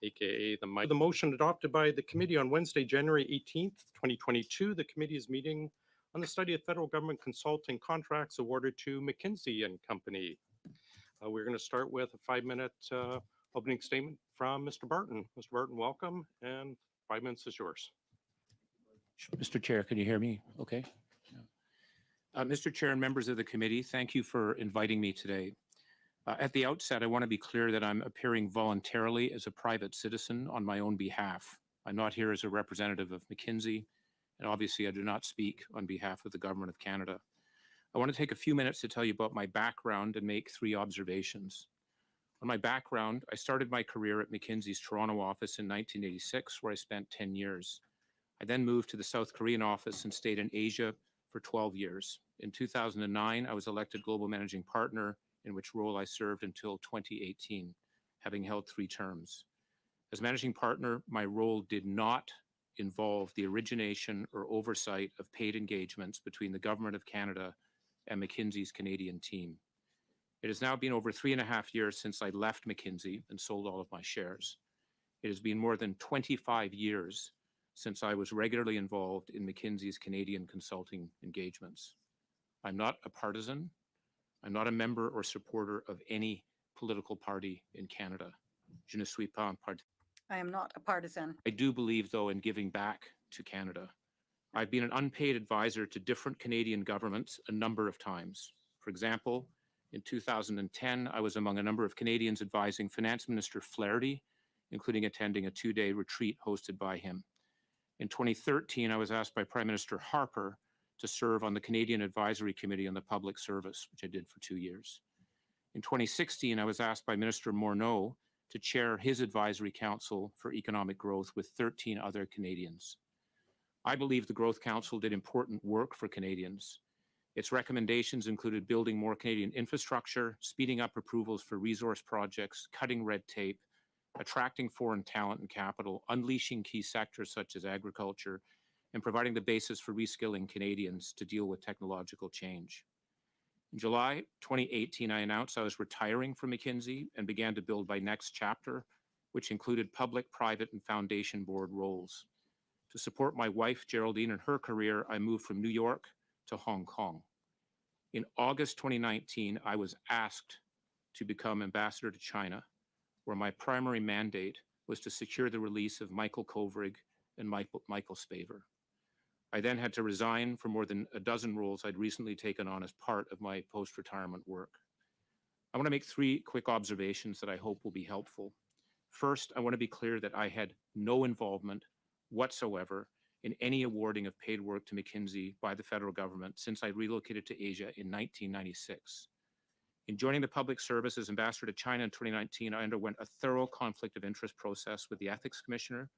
aka the motion adopted by the committee on Wednesday, January 18th, 2022. The committee is meeting on the study of federal government consulting contracts awarded to McKinsey and Company. We're going to start with a 5-minute opening statement from Mr. Barton. Mr. Barton, welcome, and 5 minutes is yours. Mr. Chair, can you hear me? Okay. Mr. Chair and members of the committee, thank you for inviting me today. At the outset, I want to be clear that I'm appearing voluntarily as a private citizen on my own behalf. I'm not here as a representative of McKinsey, and obviously I do not speak on behalf of the Government of Canada. I want to take a few minutes to tell you about my background and make 3 observations. On my background, I started my career at McKinsey's Toronto office in 1986, where I spent 10 years. I then moved to the South Korean office and stayed in Asia for 12 years. In 2009, I was elected Global Managing Partner, in which role I served until 2018, having held 3 terms. As Managing Partner, my role did not involve the origination or oversight of paid engagements between the Government of Canada and McKinsey's Canadian team. It has now been over 3.5 years since I left McKinsey and sold all of my shares. It has been more than 25 years since I was regularly involved in McKinsey's Canadian consulting engagements. I'm not a partisan. I'm not a member or supporter of any political party in Canada. Je ne suis pas un partisan. I am not a partisan. I do believe, though, in giving back to Canada. I've been an unpaid advisor to different Canadian governments a number of times. For example, in 2010, I was among a number of Canadians advising Finance Minister Flaherty, including attending a 2-day retreat hosted by him. In 2013, I was asked by Prime Minister Harper to serve on the Canadian Advisory Committee on the Public Service, which I did for 2 years. In 2016, I was asked by Minister Morneau to chair his Advisory Council for Economic Growth with 13 other Canadians. I believe the Growth Council did important work for Canadians. Its recommendations included building more Canadian infrastructure, speeding up approvals for resource projects, cutting red tape, attracting foreign talent and capital, unleashing key sectors such as agriculture, and providing the basis for reskilling Canadians to deal with technological change. In July 2018, I announced I was retiring from McKinsey and began to build my next chapter, which included public, private, and foundation board roles. To support my wife, Geraldine, in her career, I moved from New York to Hong Kong. In August 2019, I was asked to become ambassador to China, where my primary mandate was to secure the release of Michael Kovrig and Michael Spavor. I then had to resign from more than a dozen roles I'd recently taken on as part of my post-retirement work. I want to make 3 quick observations that I hope will be helpful. First, I want to be clear that I had no involvement whatsoever in any awarding of paid work to McKinsey by the federal government since I relocated to Asia in 1996. In joining the public service as ambassador to China in 2019, I underwent a thorough conflict of interest process with the Ethics Commissioner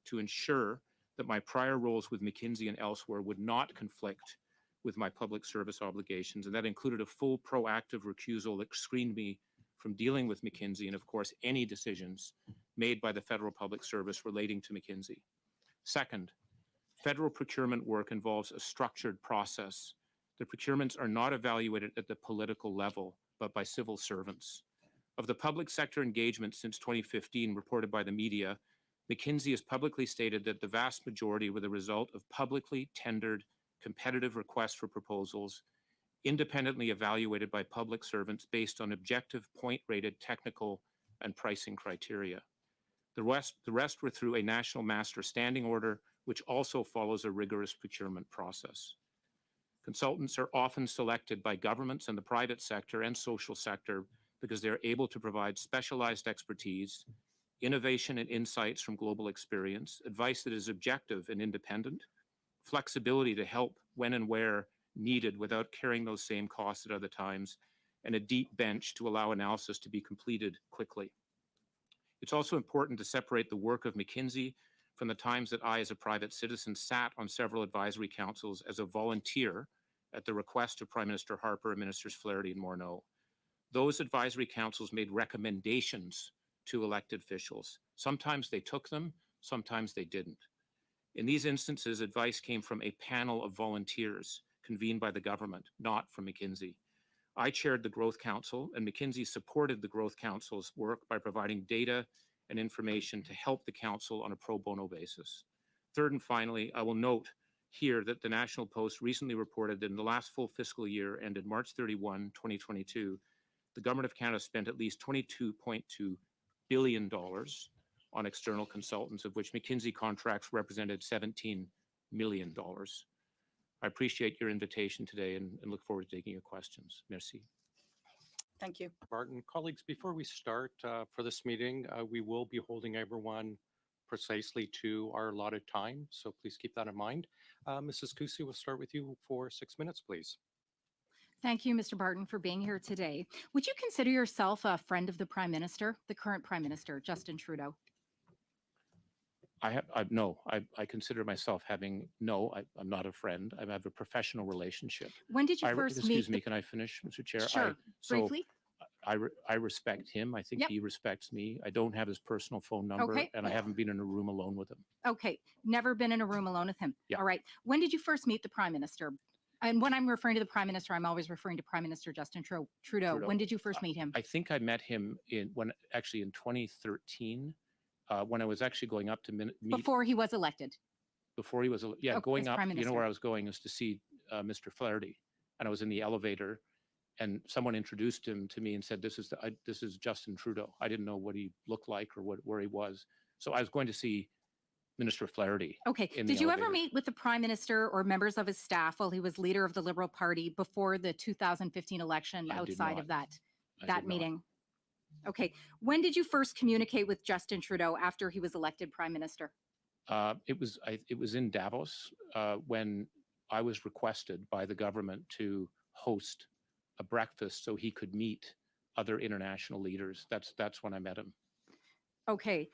to ensure that my prior roles with McKinsey and elsewhere would not conflict with my public service obligations, and that included a full proactive recusal that screened me from dealing with McKinsey and, of course, any decisions made by the federal public service relating to McKinsey. Second, federal procurement work involves a structured process. The procurements are not evaluated at the political level, but by civil servants. Of the public sector engagement since 2015 reported by the media, McKinsey has publicly stated that the vast majority were the result of publicly tendered competitive requests for proposals, independently evaluated by public servants based on objective point-rated technical and pricing criteria. The rest were through a national master standing order, which also follows a rigorous procurement process. Consultants are often selected by governments and the private sector and social sector because they're able to provide specialized expertise, innovation and insights from global experience, advice that is objective and independent, flexibility to help when and where needed without carrying those same costs at other times, and a deep bench to allow analysis to be completed quickly. It's also important to separate the work of McKinsey from the times that I, as a private citizen, sat on several advisory councils as a volunteer at the request of Prime Minister Harper and Ministers Flaherty and Morneau. Those advisory councils made recommendations to elected officials. Sometimes they took them, sometimes they didn't. In these instances, advice came from a panel of volunteers convened by the government, not from McKinsey. I chaired the Growth Council, and McKinsey supported the Growth Council's work by providing data and information to help the Council on a pro bono basis. Third and finally, I will note here that the National Post recently reported that in the last full fiscal year ended March 31, 2022, the Government of Canada spent at least $22.2 billion on external consultants, of which McKinsey contracts represented $17 million. I appreciate your invitation today and look forward to taking your questions. Merci. Thank you. Barton. Colleagues, before we start for this meeting, we will be holding everyone precisely to our allotted time, so please keep that in mind. Mrs. Kusi, we'll start with you for 6 minutes, please. Thank you, Mr. Barton, for being here today. Would you consider yourself a friend of the Prime Minister, the current Prime Minister, Justin Trudeau? No, I consider myself having, I'm not a friend. I have a professional relationship. When did you first meet? Excuse me, can I finish, Mr. Chair? Sure, briefly. I respect him. I think Yep. he respects me. I don't have his personal phone number, Okay. and I haven't been in a room alone with him. Okay, never been in a room alone with him. Yeah. All right. When did you first meet the Prime Minister? And when I'm referring to the Prime Minister, I'm always referring to Prime Minister Justin Trudeau. When did you first meet him? I think I met him in 2013, when I was actually going up to meet Before he was elected. before he was, Okay, going as up. Prime You know Minister. where I was going is to see Mr. Flaherty, and I was in the elevator, and someone introduced him to me and said, "This is Justin Trudeau." I didn't know what he looked like or where he was, so I was going to see Minister Flaherty. Okay. in the Did you ever elevator. meet with the Prime Minister or members of his staff while he was leader of the Liberal Party before the 2015 election I did outside not. of that I that did not. meeting? Okay. When did you first communicate with Justin Trudeau after he was elected Prime Minister? It was in Davos when I was requested by the government to host a breakfast so he could meet other international leaders. That's when I met him. Okay.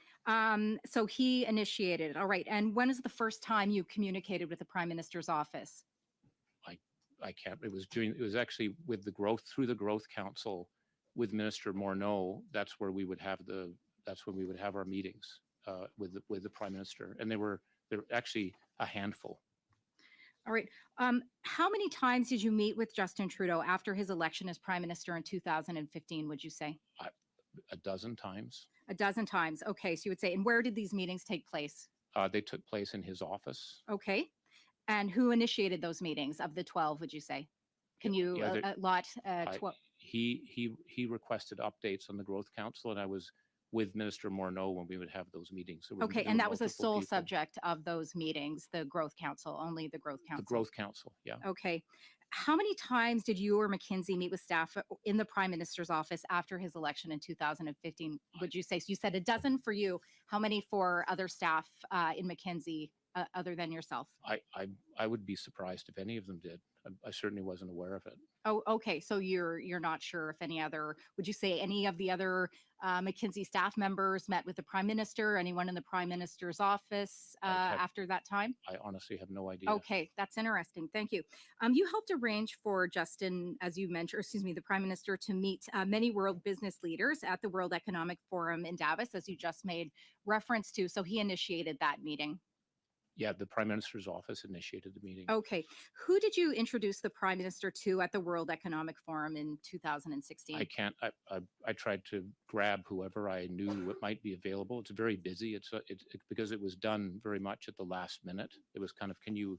So he initiated it. All right. And when is the first time you communicated with the Prime Minister's office? I can't. It was actually with through the Growth Council with Minister Morneau. That's when we would have our meetings with the Prime Minister, and they're actually a handful. All right. How many times did you meet with Justin Trudeau after his election as Prime Minister in 2015, would you say? A dozen times. A dozen times. Okay. So you would say, and where did these meetings take place? They took place in his office. Okay. And who initiated those meetings of the 12, would you say? Can you allot 12? He requested updates on the Growth Council, and I was with Minister Morneau when we would have those meetings. Okay, and that was the sole subject of those meetings, the Growth Council, only the Growth Council. The Growth Council, yeah. Okay. How many times did you or McKinsey meet with staff in the Prime Minister's office after his election in 2015, would you say? So you said a dozen for you. How many for other staff in McKinsey other than yourself? I would be surprised if any of them did. I certainly wasn't aware of it. Oh, okay. So you're not sure if any other, would you say any of the other McKinsey staff members met with the Prime Minister, anyone in the Prime Minister's office after that time? I honestly have no idea. Okay, that's interesting. Thank you. You helped arrange for Justin, as you mentioned, or excuse me, the Prime Minister to meet many world business leaders at the World Economic Forum in Davos, as you just made reference to. So he initiated that meeting. Yeah, the Prime Minister's office initiated the meeting. Okay. Who did you introduce the Prime Minister to at the World Economic Forum in 2016? I tried to grab whoever I knew might be available. It's very busy. It's because it was done very much at the last minute. It was kind of, can you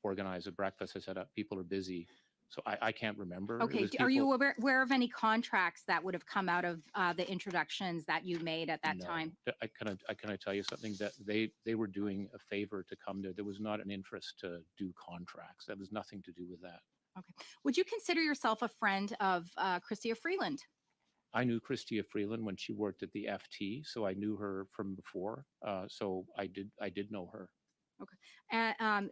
organize a breakfast? I said, people are busy. So I can't remember. Okay. Are you aware of any contracts that would have come out of the introductions that you made at that time? Can I tell you something? That they were doing a favor to come there. There was not an interest to do contracts. That was nothing to do with that. Okay. Would you consider yourself a friend of Chrystia Freeland? I knew Chrystia Freeland when she worked at the FT, so I knew her from before. So I did know her. Okay.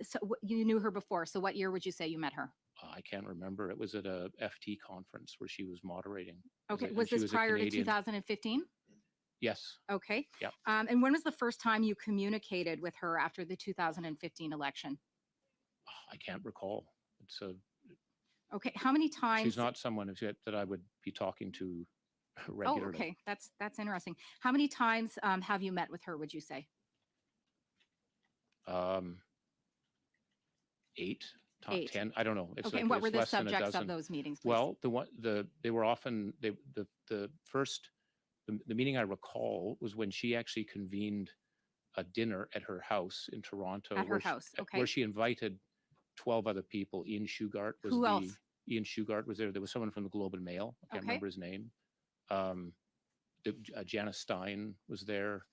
So you knew her before. So what year would you say you met her? I can't remember. It was at a FT conference where she was moderating. Okay. Was this prior to 2015? Yes. Okay. Yeah. And when was the first time you communicated with her after the 2015 election? I can't recall. It's a. Okay. How many times? She's not someone that I would be talking to regularly. Oh, okay. That's interesting. How many times have you met with her, would you say? 8. Top 8. 10. I don't know. It's okay. like, And what were the less than a subjects of dozen. those meetings? Please? Well, they were often the first The meeting I recall was when she actually convened a dinner at her house in Toronto. At her house, okay. Where she invited 12 other people. Ian Shugart was Who else? Ian Shugart was there. There was someone from the Globe and Mail. I can't Okay. remember his name. Janice Stein was there.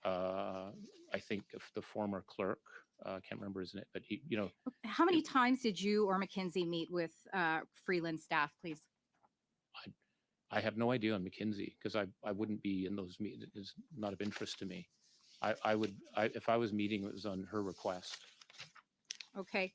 I think the former clerk. I can't remember his name, but he, How many times did you or McKinsey meet with Freeland staff, please? I have no idea on McKinsey because I wouldn't be in those meetings. It's not of interest to me. If I was meeting, it was on her request. Okay.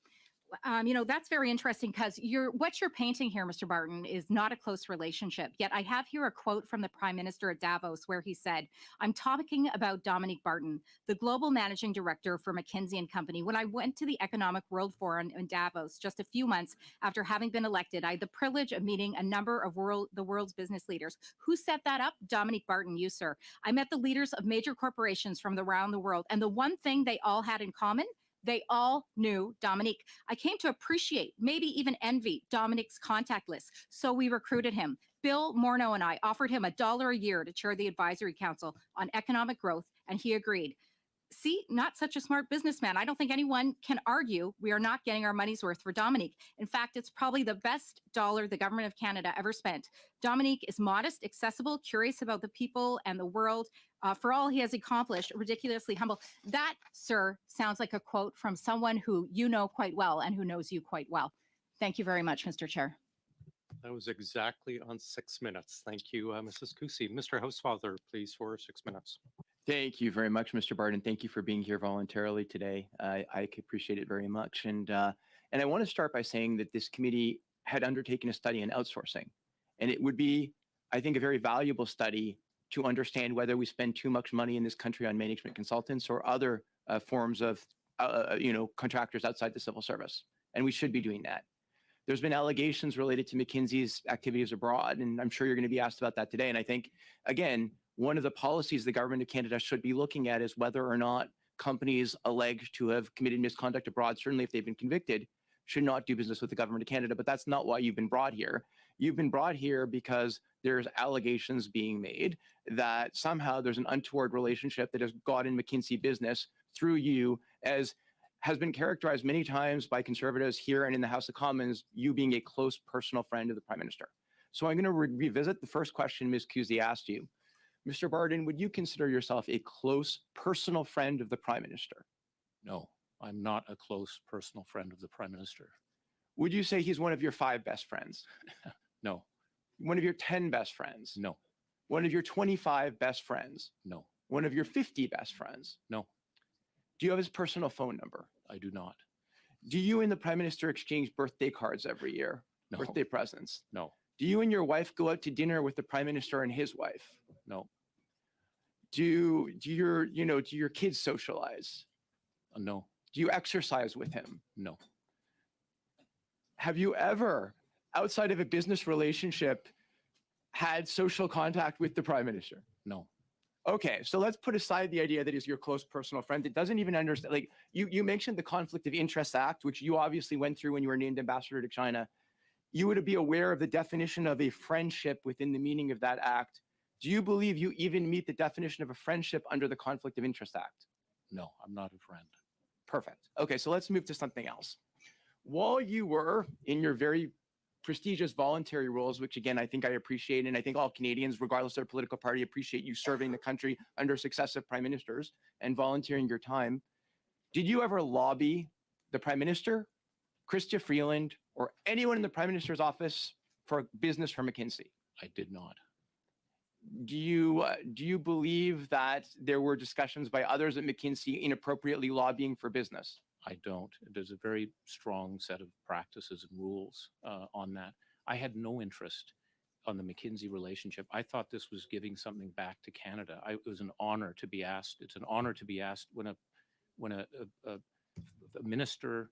That's very interesting because what you're painting here, Mr. Barton, is not a close relationship. Yet I have here a quote from the Prime Minister at Davos where he said, "I'm talking about Dominic Barton, the global managing director for McKinsey and Company. When I went to the Economic World Forum in Davos just a few months after having been elected, I had the privilege of meeting a number of the world's business leaders. Who set that up? Dominic Barton, you, sir. I met the leaders of major corporations from around the world, and the one thing they all had in common, they all knew Dominic. I came to appreciate, maybe even envy, Dominic's contact list. So we recruited him. Bill Morneau and I offered him $1 a year to chair the Advisory Council on Economic Growth, and he agreed. See, not such a smart businessman. I don't think anyone can argue we are not getting our money's worth for Dominic. In fact, it's probably the best dollar the government of Canada ever spent. Dominic is modest, accessible, curious about the people and the world. For all he has accomplished, ridiculously humble." That, sir, sounds like a quote from someone who you know quite well and who knows you quite well. Thank you very much, Mr. Chair. That was exactly on 6 minutes. Thank you, Mrs. Cusi. Mr. Housefather, please, for 6 minutes. Thank you very much, Mr. Barton. Thank you for being here voluntarily today. I appreciate it very much. And I want to start by saying that this committee had undertaken a study in outsourcing. And it would be, I think, a very valuable study to understand whether we spend too much money in this country on management consultants or other forms of, contractors outside the civil service. And we should be doing that. There's been allegations related to McKinsey's activities abroad, and I'm sure you're going to be asked about that today. And I think, again, one of the policies the government of Canada should be looking at is whether or not companies alleged to have committed misconduct abroad, certainly if they've been convicted, should not do business with the government of Canada. But that's not why you've been brought here. You've been brought here because there's allegations being made that somehow there's an untoward relationship that has got in McKinsey business through you, as has been characterized many times by Conservatives here and in the House of Commons, you being a close personal friend of the Prime Minister. So I'm going to revisit the first question Ms. Cusi asked you. Mr. Barton, would you consider yourself a close personal friend of the Prime Minister? No, I'm not a close personal friend of the Prime Minister. Would you say he's one of your 5 best friends? No. One of your 10 best friends? No. One of your 25 best friends? No. One of your 50 best friends? No. Do you have his personal phone number? I do not. Do you and the Prime Minister exchange birthday cards every year? No. Birthday presents? No. Do you and your wife go out to dinner with the Prime Minister and his wife? No. Do your kids socialize? No. Do you exercise with him? No. Have you ever, outside of a business relationship, had social contact with the Prime Minister? No. Okay, so let's put aside the idea that he's your close personal friend that doesn't even understand. Like you mentioned the Conflict of Interest Act, which you obviously went through when you were named ambassador to China. You would be aware of the definition of a friendship within the meaning of that act. Do you believe you even meet the definition of a friendship under the Conflict of Interest Act? No, I'm not a friend. Perfect. Okay, so let's move to something else. While you were in your very prestigious voluntary roles, which again, I think I appreciate, and I think all Canadians, regardless of their political party, appreciate you serving the country under successive prime ministers and volunteering your time. Did you ever lobby the Prime Minister, Chrystia Freeland, or anyone in the Prime Minister's office for business for McKinsey? I did not. Do you believe that there were discussions by others at McKinsey inappropriately lobbying for business? I don't. There's a very strong set of practices and rules on that. I had no interest on the McKinsey relationship. I thought this was giving something back to Canada. It was an honor to be asked. It's an honor to be asked when a minister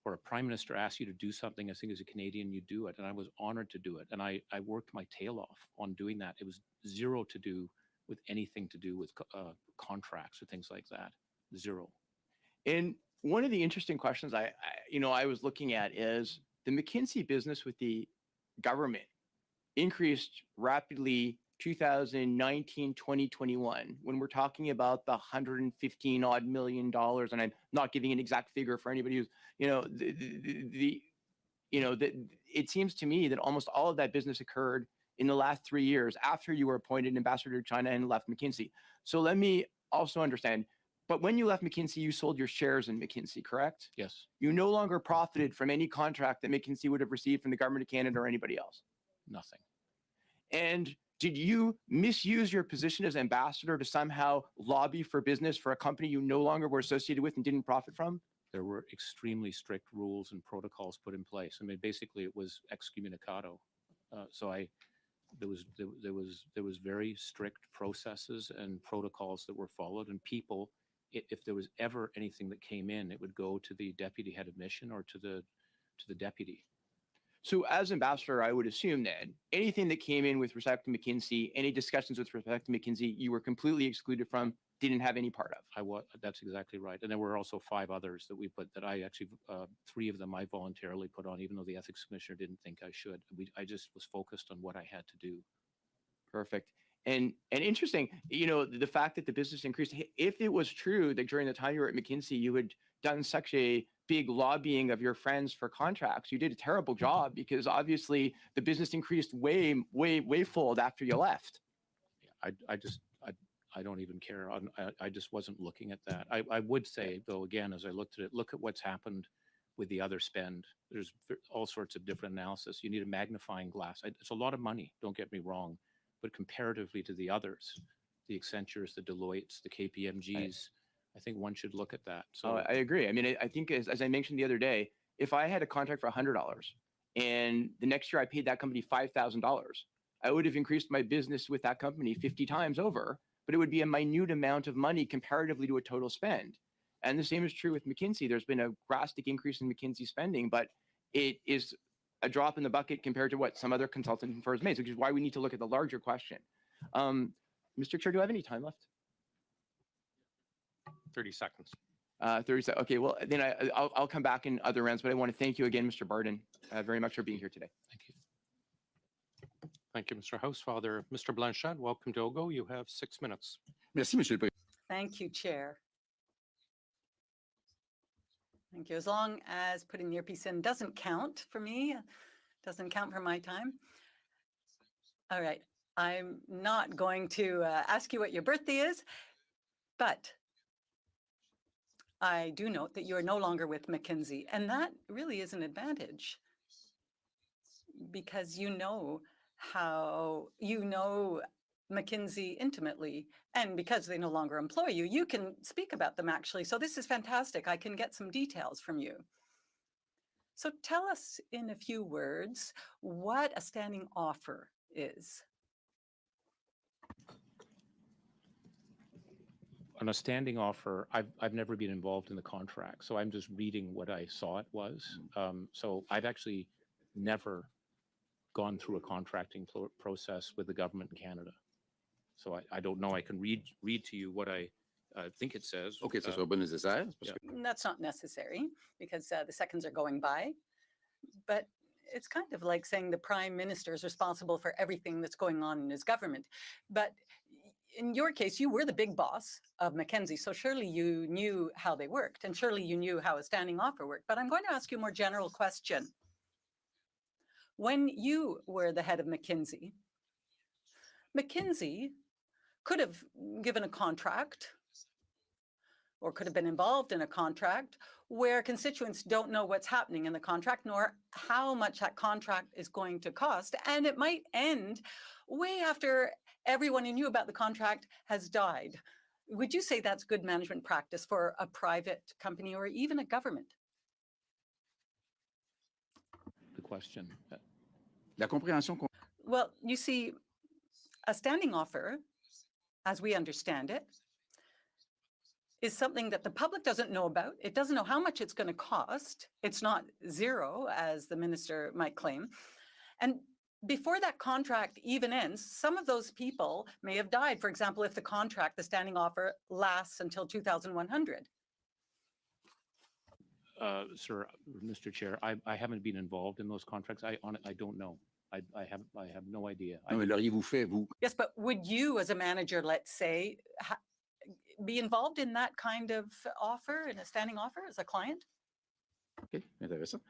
or a prime minister asks you to do something. I think as a Canadian, you do it, and I was honored to do it. And I worked my tail off on doing that. It was zero to do with anything to do with contracts or things like that. Zero. And one of the interesting questions I was looking at is the McKinsey business with the government increased rapidly 2019, 2021, when we're talking about the $115 odd million, and I'm not giving an exact figure for anybody who's, it seems to me that almost all of that business occurred in the last 3 years after you were appointed ambassador to China and left McKinsey. So let me also understand, but when you left McKinsey, you sold your shares in McKinsey, correct? Yes. You no longer profited from any contract that McKinsey would have received from the government of Canada or anybody else. Nothing. And did you misuse your position as ambassador to somehow lobby for business for a company you no longer were associated with and didn't profit from? There were extremely strict rules and protocols put in place. I mean, basically, it was excommunicado. There was very strict processes and protocols that were followed, and people, if there was ever anything that came in, it would go to the deputy head of mission or to the deputy. So as ambassador, I would assume then anything that came in with respect to McKinsey, any discussions with respect to McKinsey, you were completely excluded from, didn't have any part of. That's exactly right. And there were also 5 others that we put, that I actually, 3 of them I voluntarily put on, even though the ethics commissioner didn't think I should. I just was focused on what I had to do. Perfect. And interesting, the fact that the business increased, if it was true that during the time you were at McKinsey, you had done such a big lobbying of your friends for contracts, you did a terrible job, because obviously the business increased way fold after you left. I don't even care. I just wasn't looking at that. I would say, though, again, as I looked at it, look at what's happened with the other spend. There's all sorts of different analysis. You need a magnifying glass. It's a lot of money, don't get me wrong, but comparatively to the others, the Accentures, the Deloittes, the KPMGs, right, I think one should look at that. So I agree. I mean, I think as I mentioned the other day, if I had a contract for $100 and the next year I paid that company $5,000, I would have increased my business with that company 50 times over, but it would be a minute amount of money comparatively to a total spend. And the same is true with McKinsey. There's been a drastic increase in McKinsey spending, but it is a drop in the bucket compared to what some other consulting firms made, which is why we need to look at the larger question. Mr. Chair, do I have any time left? 30 seconds. 30 seconds. Okay, well, then I'll come back in other rounds, but I want to thank you again, Mr. Barton, very much for being here today. thank you. Thank you, Mr. Housefather. Mr. Blanchette, welcome to OGO. You have 6 minutes. Merci, Monsieur le Président. Thank you, Chair. Thank you. As long as putting the earpiece in doesn't count for me, doesn't count for my time. All right. I'm not going to ask you what your birthday is, but I do note that you are no longer with McKinsey, and that really is an advantage, because you know McKinsey intimately, and because they no longer employ you, you can speak about them actually. So this is fantastic. I can get some details from you. So tell us in a few words what a standing offer is. On a standing offer, I've never been involved in the contract, so I'm just reading what I saw it was. So I've actually never gone through a contracting process with the government in Canada. So I don't know. I can read to you what I think it says. OK, ça sera pas nécessaire. Yeah. That's not necessary, because the seconds are going by. But it's kind of like saying the prime minister is responsible for everything that's going on in his government. But in your case, you were the big boss of McKinsey, so surely you knew how they worked, and surely you knew how a standing offer worked. But I'm going to ask you a more general question. When you were the head of McKinsey, McKinsey could have given a contract or could have been involved in a contract where constituents don't know what's happening in the contract, nor how much that contract is going to cost. And it might end way after everyone who knew about the contract has died. Would you say that's good management practice for a private company or even a government? The question. La compréhension. Well, you see, a standing offer, as we understand it, is something that the public doesn't know about. It doesn't know how much it's going to cost. It's not zero, as the minister might claim. And before that contract even ends, some of those people may have died. For example, if the contract, the standing offer, lasts until 2100. Sir, Mr. Chair, I haven't been involved in those contracts. I don't know. I have no idea. Non, mais l'auriez-vous fait, vous? Yes, but would you, as a manager, let's say, be involved in that kind of offer, in a standing offer as a client? OK, intéressant.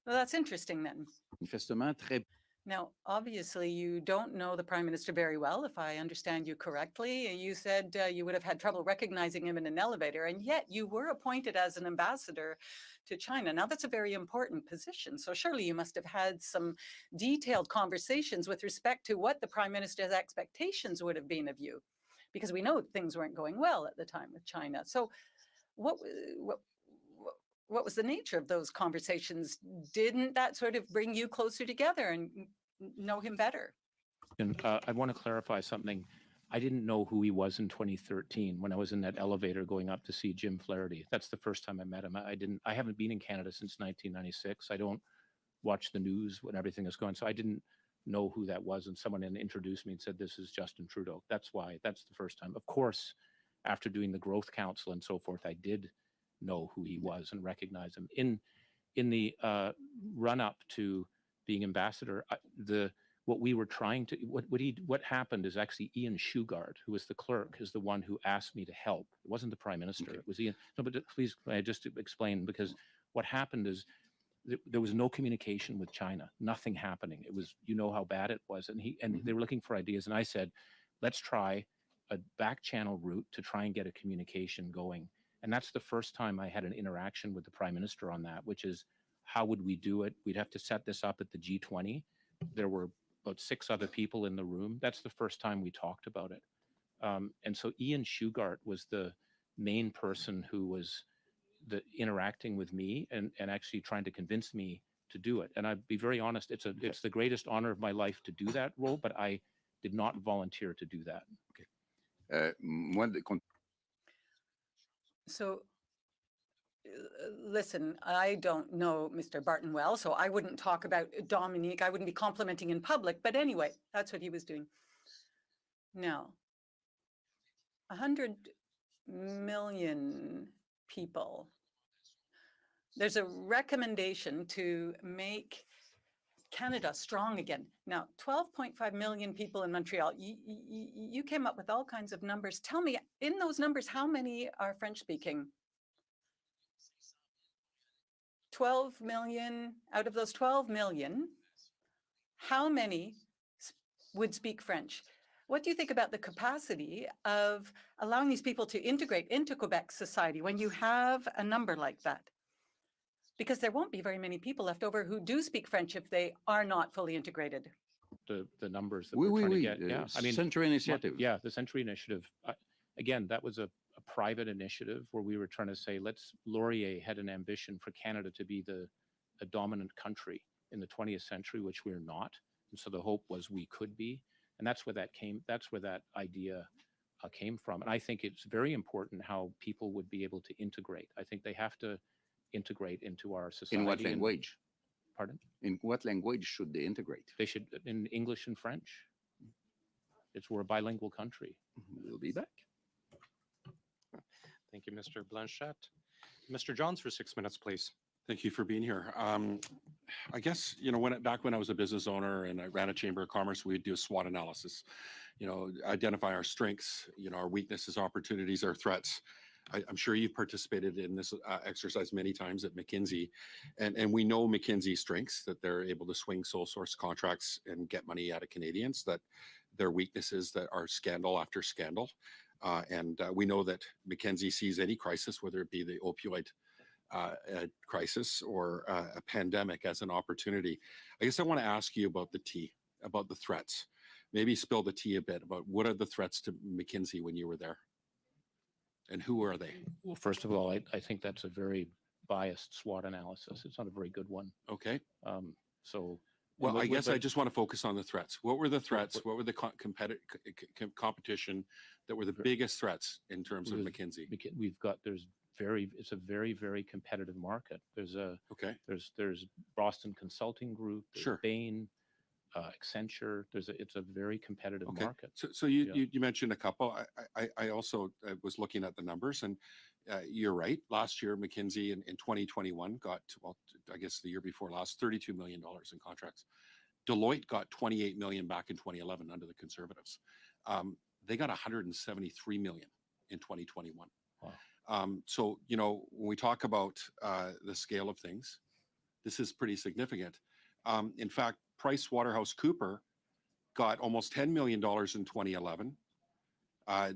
Well, that's interesting then. Manifestement, très Now, obviously, you don't know the Prime Minister very well, if I understand you correctly. You said you would have had trouble recognizing him in an elevator, and yet you were appointed as an ambassador to China. Now, that's a very important position. So surely you must have had some detailed conversations with respect to what the Prime Minister's expectations would have been of you, because we know things weren't going well at the time with China. So what was the nature of those conversations? Didn't that sort of bring you closer together and know him better? And I want to clarify something. I didn't know who he was in 2013 when I was in that elevator going up to see Jim Flaherty. That's the first time I met him. I haven't been in Canada since 1996. I don't watch the news when everything is going. So I didn't know who that was. And someone then introduced me and said, this is Justin Trudeau. That's the first time. Of course, after doing the Growth Council and so forth, I did know who he was and recognize him. In the run up to being ambassador, what happened is actually Ian Shugart, who was the clerk, is the one who asked me to help. It wasn't the Prime Minister. Okay. It was Ian. No, but please, may I just explain, because what happened is there was no communication with China, nothing happening. It was, you know how bad it was. And they were looking for ideas. And I said, let's try a back channel route to try and get a communication going. And that's the first time I had an interaction with the Prime Minister on that, which is, how would we do it? We'd have to set this up at the G20. There were about 6 other people in the room. That's the first time we talked about it. And so Ian Shugart was the main person who was interacting with me and actually trying to convince me to do it. And I'd be very honest, it's the greatest honor of my life to do that role, but I did not volunteer to do that. Moi, So listen, I don't know Mr. Barton well, so I wouldn't talk about Dominic. I wouldn't be complimenting in public. But anyway, that's what he was doing. Now, 100 million people. There's a recommendation to make Canada strong again. Now, 12.5 million people in Montreal. You came up with all kinds of numbers. Tell me, in those numbers, how many are French speaking? 12 million. Out of those 12 million, how many would speak French? What do you think about the capacity of allowing these people to integrate into Quebec society when you have a number like that? Because there won't be very many people left over who do speak French if they are not fully integrated. The numbers that oui, we're oui, trying oui. to get. Yeah, I mean, Century Initiative. Yeah, the Century Initiative. Again, that was a private initiative where we were trying to say, Laurier had an ambition for Canada to be a dominant country in the 20th century, which we're not. And so the hope was we could be. And that's where that idea came from. And I think it's very important how people would be able to integrate. I think they have to integrate into our society. In what language? Pardon? In what language should they integrate? They should, in English and French. We're a bilingual country. We'll be back. Thank you, Mr. Blanchette. Mr. Johns for 6 minutes, please. Thank you for being here. I guess, back when I was a business owner and I ran a chamber of commerce, we'd do a SWOT analysis, identify our strengths, our weaknesses, opportunities, our threats. I'm sure you've participated in this exercise many times at McKinsey, and we know McKinsey's strengths, that they're able to swing sole source contracts and get money out of Canadians, that their weaknesses that are scandal after scandal. And we know that McKinsey sees any crisis, whether it be the opioid crisis or a pandemic, as an opportunity. I guess I want to ask you about the threats. Maybe spill the tea a bit about what are the threats to McKinsey when you were there? And who are they? Well, first of all, I think that's a very biased SWOT analysis. It's not a very good one. Okay. Well, I guess I just want to focus on the threats. What were the threats? What were the competition that were the biggest threats in terms of McKinsey? It's a very, very competitive market. There's Boston Consulting Group, there's Bain, Accenture. It's a very competitive market. So you mentioned a couple. I also was looking at the numbers, and you're right. Last year, McKinsey in 2021 got, I guess the year before last, $32 million in contracts. Deloitte got 28 million back in 2011 under the Conservatives. They got 173 million in 2021. Wow. So, you know, when we talk about the scale of things, this is pretty significant. In fact, PricewaterhouseCoopers got almost $10 million in 2011.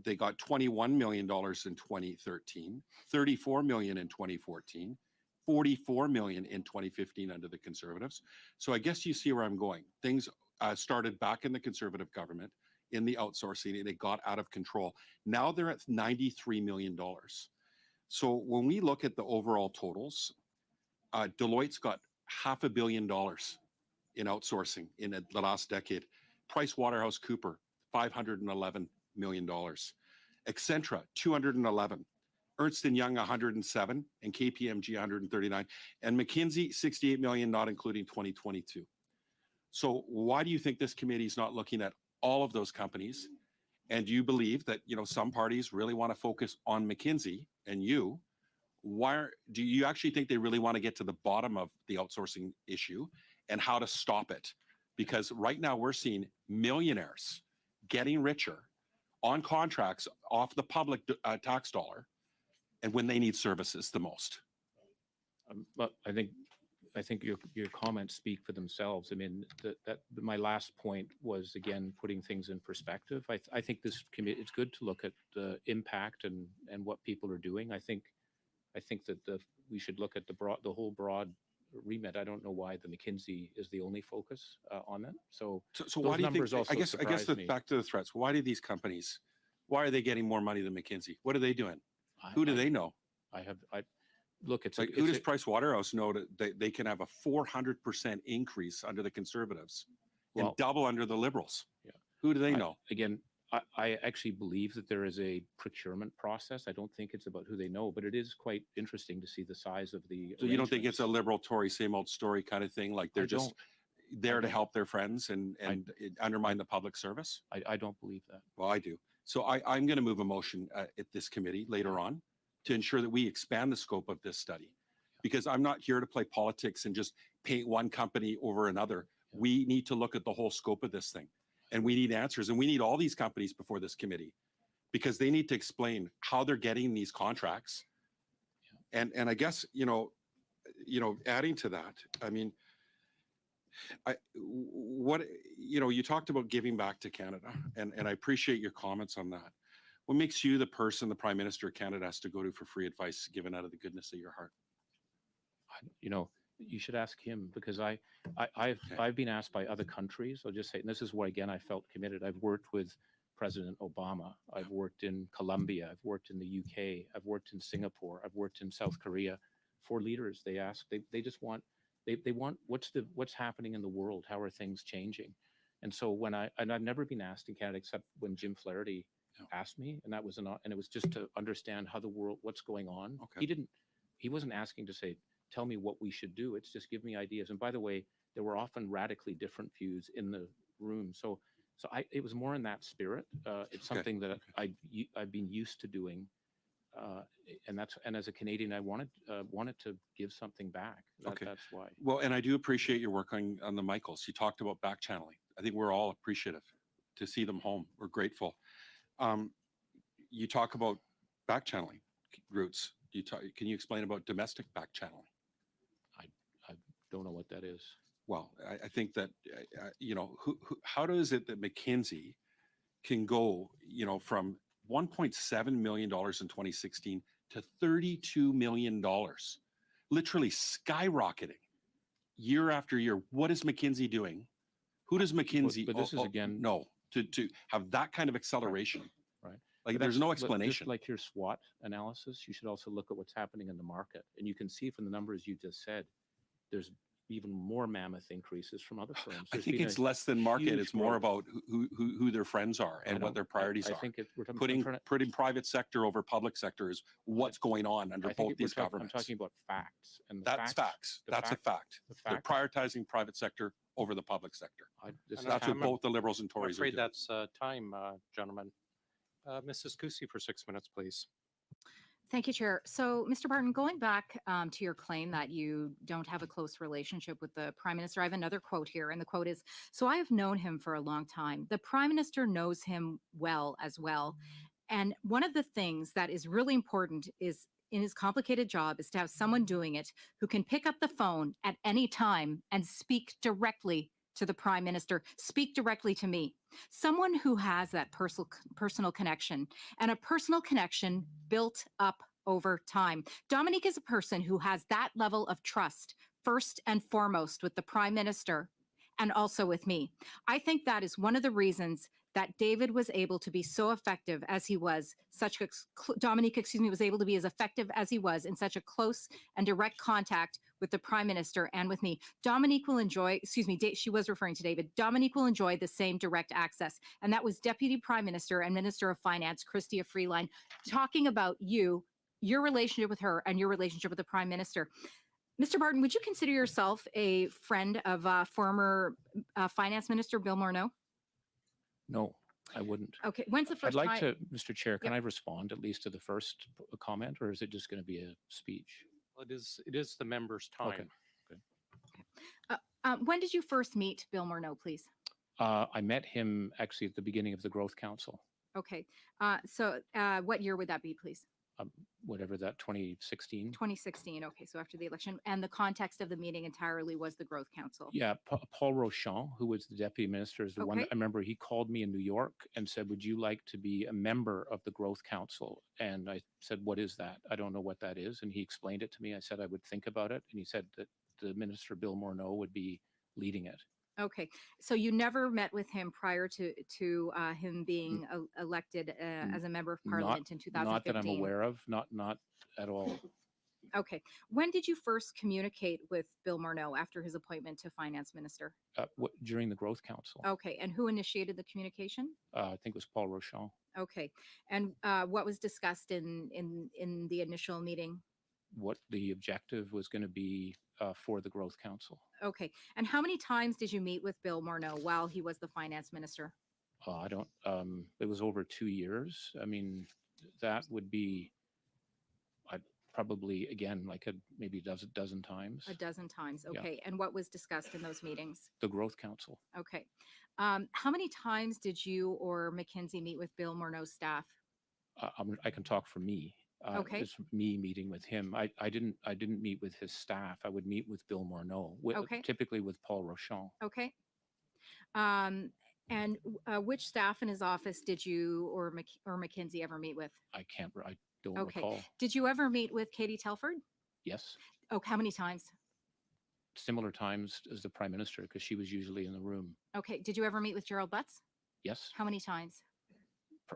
They got $21 million in 2013, 34 million in 2014, 44 million in 2015 under the Conservatives. So I guess you see where I'm going. Things started back in the Conservative government in the outsourcing, and it got out of control. Now they're at $93 million. So when we look at the overall totals, Deloitte's got $500 million in outsourcing in the last decade. PricewaterhouseCoopers, $511 million. Accenture, 211. Ernst & Young, 107, and KPMG, 139. And McKinsey, 68 million, not including 2022. So why do you think this committee is not looking at all of those companies? And do you believe that, you know, some parties really want to focus on McKinsey and you? Do you actually think they really want to get to the bottom of the outsourcing issue and how to stop it? Because right now we're seeing millionaires getting richer on contracts off the public tax dollar, and when they need services the most. But I think your comments speak for themselves. I mean, my last point was, again, putting things in perspective. I think this committee, it's good to look at the impact and what people are doing. I think that we should look at the whole broad remit. I don't know why the McKinsey is the only focus on it. So why do you think? Also I guess back to the threats. Why do these companies? Why are they getting more money than McKinsey? What are they doing? Who do they know? Look, it's like, who does Pricewaterhouse know that they can have a 400% increase under the Conservatives and double under the Liberals? Yeah. Who do they know? Again, I actually believe that there is a procurement process. I don't think it's about who they know, but it is quite interesting to see the size of the. So you don't think it's a Liberal Tory same old story kind of thing? Like they're just there to help their friends and undermine the public service? I don't believe that. Well, I do. So I'm going to move a motion at this committee later on to ensure that we expand the scope of this study, because I'm not here to play politics and just paint one company over another. Yeah. We need to look at the whole scope of this thing, and we need answers, and we need all these companies before this committee, because they need to explain how they're getting these contracts. Yeah. And I guess, you know, adding to that, I mean, you talked about giving back to Canada, and I appreciate your comments on that. What makes you the person the Prime Minister of Canada has to go to for free advice given out of the goodness of your heart? You know, you should ask him, because I've been asked by other countries. I'll just say, and this is where, again, I felt committed. I've worked with President Obama. I've worked in Colombia. I've worked in the UK. I've worked in Singapore. I've worked in South Korea. For leaders, they ask, they just want, they want what's happening in the world? How are things changing? And so I've never been asked in Canada except when Jim Flaherty asked me, and it was just to understand how the world, what's going on. Okay. He wasn't asking to say, tell me what we should do. It's just give me ideas. And by the way, there were often radically different views in the room. So it was more in that spirit. It's something that I've been used to doing. And as a Canadian, I wanted to give something back. That's why. Well, and I do appreciate your work on the Michaels. You talked about back channeling. I think we're all appreciative to see them home. We're grateful. You talk about back channeling routes. Can you explain about domestic back channeling? I don't know what that is. Well, I think that how does it that McKinsey can go from $1.7 million in 2016 to $32 million, literally skyrocketing year after year? What is McKinsey doing? Who does McKinsey? But this is again to have that kind of acceleration. Right. Like there's no explanation. Just like your SWOT analysis, you should also look at what's happening in the market, and you can see from the numbers you just said, there's even more mammoth increases from other firms. I think it's less than market. It's more about who their friends are and what their priorities are. I think we're putting private sector over public sector is what's going on under both these governments. I'm talking about facts. And that's facts. That's a fact. They're prioritizing private sector over the public sector. That's what both the Liberals and Tories are doing. I'm afraid that's time, gentlemen. Mrs. Kusi for 6 minutes, please. Thank you, Chair. So, Mr. Barton, going back to your claim that you don't have a close relationship with the Prime Minister, I have another quote here, and the quote is, "So I have known him for a long time. The Prime Minister knows him well as well. And one of the things that is really important is in his complicated job is to have someone doing it who can pick up the phone at any time and speak directly to the Prime Minister, speak directly to me. Someone who has that personal connection, and a personal connection built up over time. Dominic is a person who has that level of trust, first and foremost, with the Prime Minister and also with me. I think that is one of the reasons that David was able to be so effective as he was, Dominic, was able to be as effective as he was in such a close and direct contact with the Prime Minister and with me. Dominic will enjoy, she was referring to David, Dominic will enjoy the same direct access. And that was Deputy Prime Minister and Minister of Finance, Chrystia Freeline, talking about you, your relationship with her, and your relationship with the Prime Minister. Mr. Barton, would you consider yourself a friend of former Finance Minister Bill Morneau? No, I wouldn't. Okay, when's the I'd first like time? to, Mr. Chair, can Yep. I respond at least to the first comment, or is it just going to be a speech? Well, it is the member's time. Okay. When did you first meet Bill Morneau, please? I met him actually at the beginning of the Growth Council, Okay, so what year would that be, please? whatever that 2016. 2016, okay, so after the election. And the context of the meeting entirely was the Growth Council. Yeah, Paul Rochon, who was the deputy minister, is the one Okay. that I remember he called me in New York and said, "Would you like to be a member of the Growth Council?" And I said, "What is that? I don't know what that is." And he explained it to me. I said I would think about it. And he said that the minister, Bill Morneau, would be leading it. Okay, so you never met with him prior to him being elected as a member of Parliament in 2015? Not that I'm aware of, not at all. Okay, when did you first communicate with Bill Morneau after his appointment to Finance Minister? During the Growth Council. Okay, and who initiated the communication? I think it was Paul Rochon. Okay, and what was discussed in the initial meeting? What the objective was going to be for the Growth Council. Okay, and how many times did you meet with Bill Morneau while he was the Finance Minister? I don't, it was over 2 years. I mean, that would be, I'd probably, again, like maybe a dozen times. A dozen times, Yeah. okay. And what was discussed in those meetings? The Growth Council. Okay. How many times did you or McKinsey meet with Bill Morneau's staff? I can talk for me. Okay. It's me meeting with him. I didn't meet with his staff. I would meet with Bill Morneau, Okay. typically with Paul Rochon. Okay. And which staff in his office did you or McKinsey ever meet with? I don't Okay. recall. Did you ever meet with Katie Telford? Yes. Oh, how many times? Similar times as the Prime Minister, because she was usually in the room. Okay. Did you ever meet with Gerald Butts? Yes. How many times?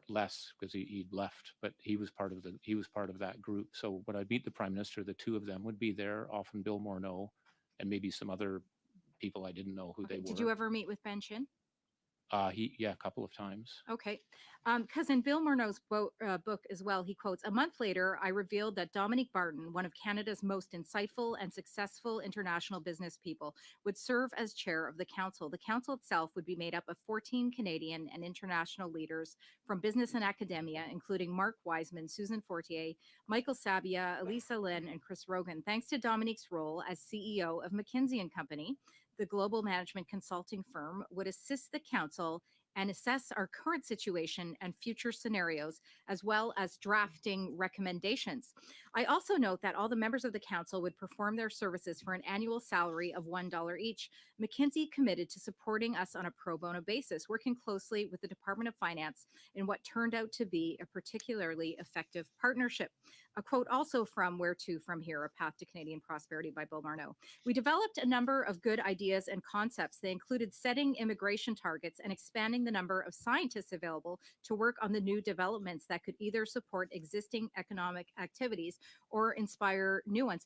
Less, because he'd left, but he was part of that group. So when I meet the Prime Minister, the two of them would be there, often Bill Morneau and maybe some other people I didn't know who Okay. they were. Did you ever meet with Ben Chin? Yeah, a couple of times. Okay. Because in Bill Morneau's book as well, he quotes, "A month later, I revealed that Dominic Barton, one of Canada's most insightful and successful international business people, would serve as chair of the council. The council itself would be made up of 14 Canadian and international leaders from business and academia, including Mark Wiseman, Susan Fortier, Michael Sabia, Elisa Lynn, and Chris Rogan. Thanks to Dominic's role as CEO of McKinsey & Company, the global management consulting firm would assist the council and assess our current situation and future scenarios, as well as drafting recommendations. I also note that all the members of the council would perform their services for an annual salary of $1 each. McKinsey committed to supporting us on a pro bono basis, working closely with the Department of Finance in what turned out to be a particularly effective partnership." A quote also from Where to From Here, A Path to Canadian Prosperity by Bill Morneau. "We developed a number of good ideas and concepts. They included setting immigration targets and expanding the number of scientists available to work on the new developments that could either support existing economic activities or inspire new ones."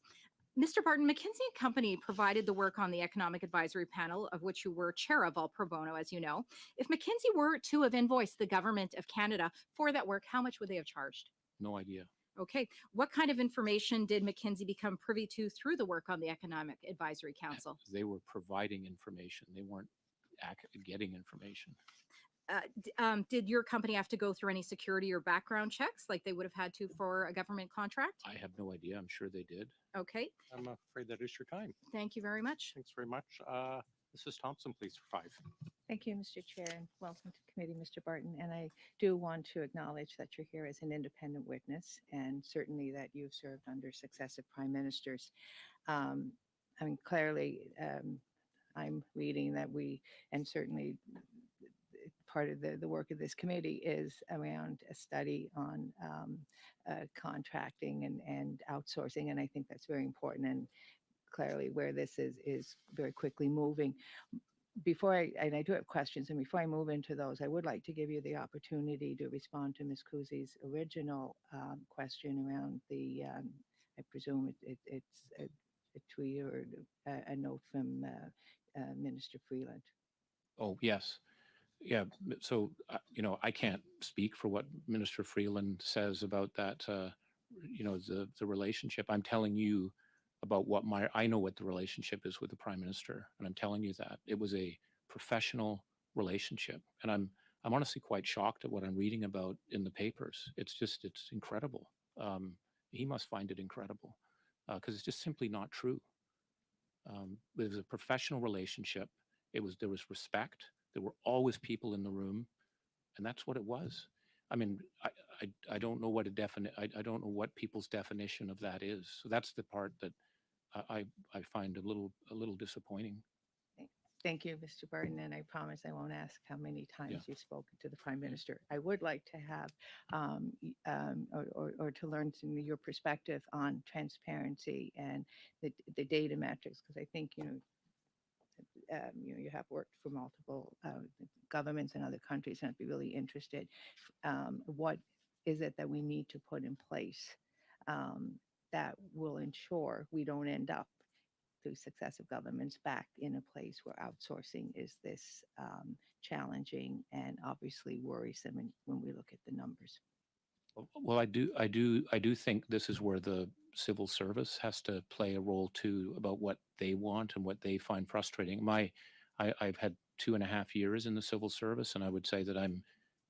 Mr. Barton, McKinsey & Company provided the work on the Economic Advisory Panel, of which you were chair of, all pro bono, as you know. If McKinsey were to have invoiced the Government of Canada for that work, how much would they have charged? No idea. Okay. What kind of information did McKinsey become privy to through the work on the Economic Advisory Council? They were providing information. They weren't getting information. did your company have to go through any security or background checks like they would have had to for a government contract? I have no idea. I'm sure they did. Okay, I'm afraid that is your time. thank you very much. Thanks very much. Mrs. Thompson, please, for 5. Thank you, Mr. Chair, and welcome to committee, Mr. Barton. And I do want to acknowledge that you're here as an independent witness, and certainly that you've served under successive prime ministers. I mean, clearly, I'm reading that and certainly part of the work of this committee is around a study on contracting and outsourcing, and I think that's very important. And clearly, where this is very quickly moving. And I do have questions, and before I move into those, I would like to give you the opportunity to respond to Ms. Kuzi's original question around I presume it's a tweet or a note from Minister Freeland. Oh, yes. Yeah. So, I can't speak for what Minister Freeland says about that, the relationship. I'm telling you about I know what the relationship is with the Prime Minister, and I'm telling you that it was a professional relationship. And I'm honestly quite shocked at what I'm reading about in the papers. It's incredible. He must find it incredible because it's just simply not true. It was a professional relationship. There was respect. There were always people in the room, and that's what it was. I mean, I don't know what I don't know what people's definition of that is. So that's the part that I find a little disappointing. Thank you, Mr. Barton, and I promise I won't ask how many times you've spoken to the Prime Minister. I would like to have or to learn from your perspective on transparency and the data metrics, because I think you have worked for multiple governments in other countries, and I'd be really interested. What is it that we need to put in place that will ensure we don't end up through successive governments back in a place where outsourcing is this challenging and obviously worrisome when we look at the numbers? Well, I do think this is where the civil service has to play a role too, about what they want and what they find frustrating. I've had 2.5 years in the civil service, and I would say that I'm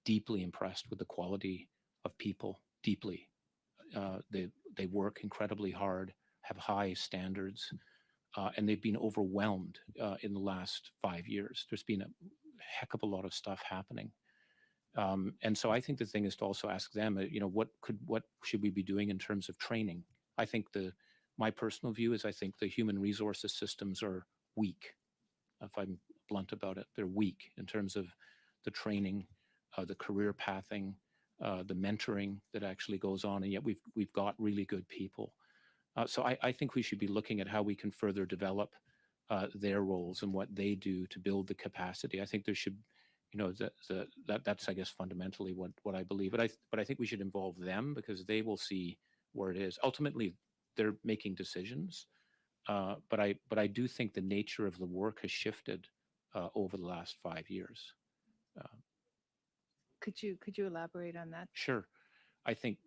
deeply impressed with the quality of people. Deeply, they work incredibly hard, have high standards, and they've been overwhelmed in the last 5 years. There's been a heck of a lot of stuff happening. And so I think the thing is to also ask them, what should we be doing in terms of training? I think my personal view is I think the human resources systems are weak. If I'm blunt about it, they're weak in terms of the training, the career pathing, the mentoring that actually goes on, and yet we've got really good people. So I think we should be looking at how we can further develop their roles and what they do to build the capacity. I think there should, that's I guess fundamentally what I believe. But I think we should involve them because they will see where it is. Ultimately, they're making decisions. But I do think the nature of the work has shifted over the last 5 years. Could you elaborate on that? Sure. I think,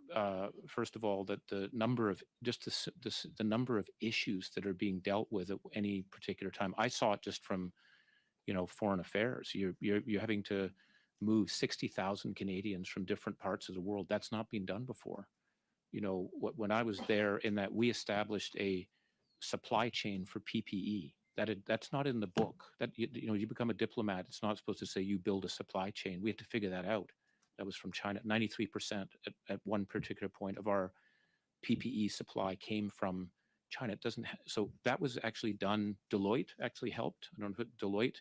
first of all, that the number of the number of issues that are being dealt with at any particular time. I saw it just from, foreign affairs. You're having to move 60,000 Canadians from different parts of the world. That's not been done before. When I was there, in that we established a supply chain for PPE. That's not in the book. That you become a diplomat. It's not supposed to say you build a supply chain. We had to figure that out. That was from China. 93% at one particular point of our PPE supply came from China. It doesn't. So that was actually done. Deloitte actually helped. I don't know if Deloitte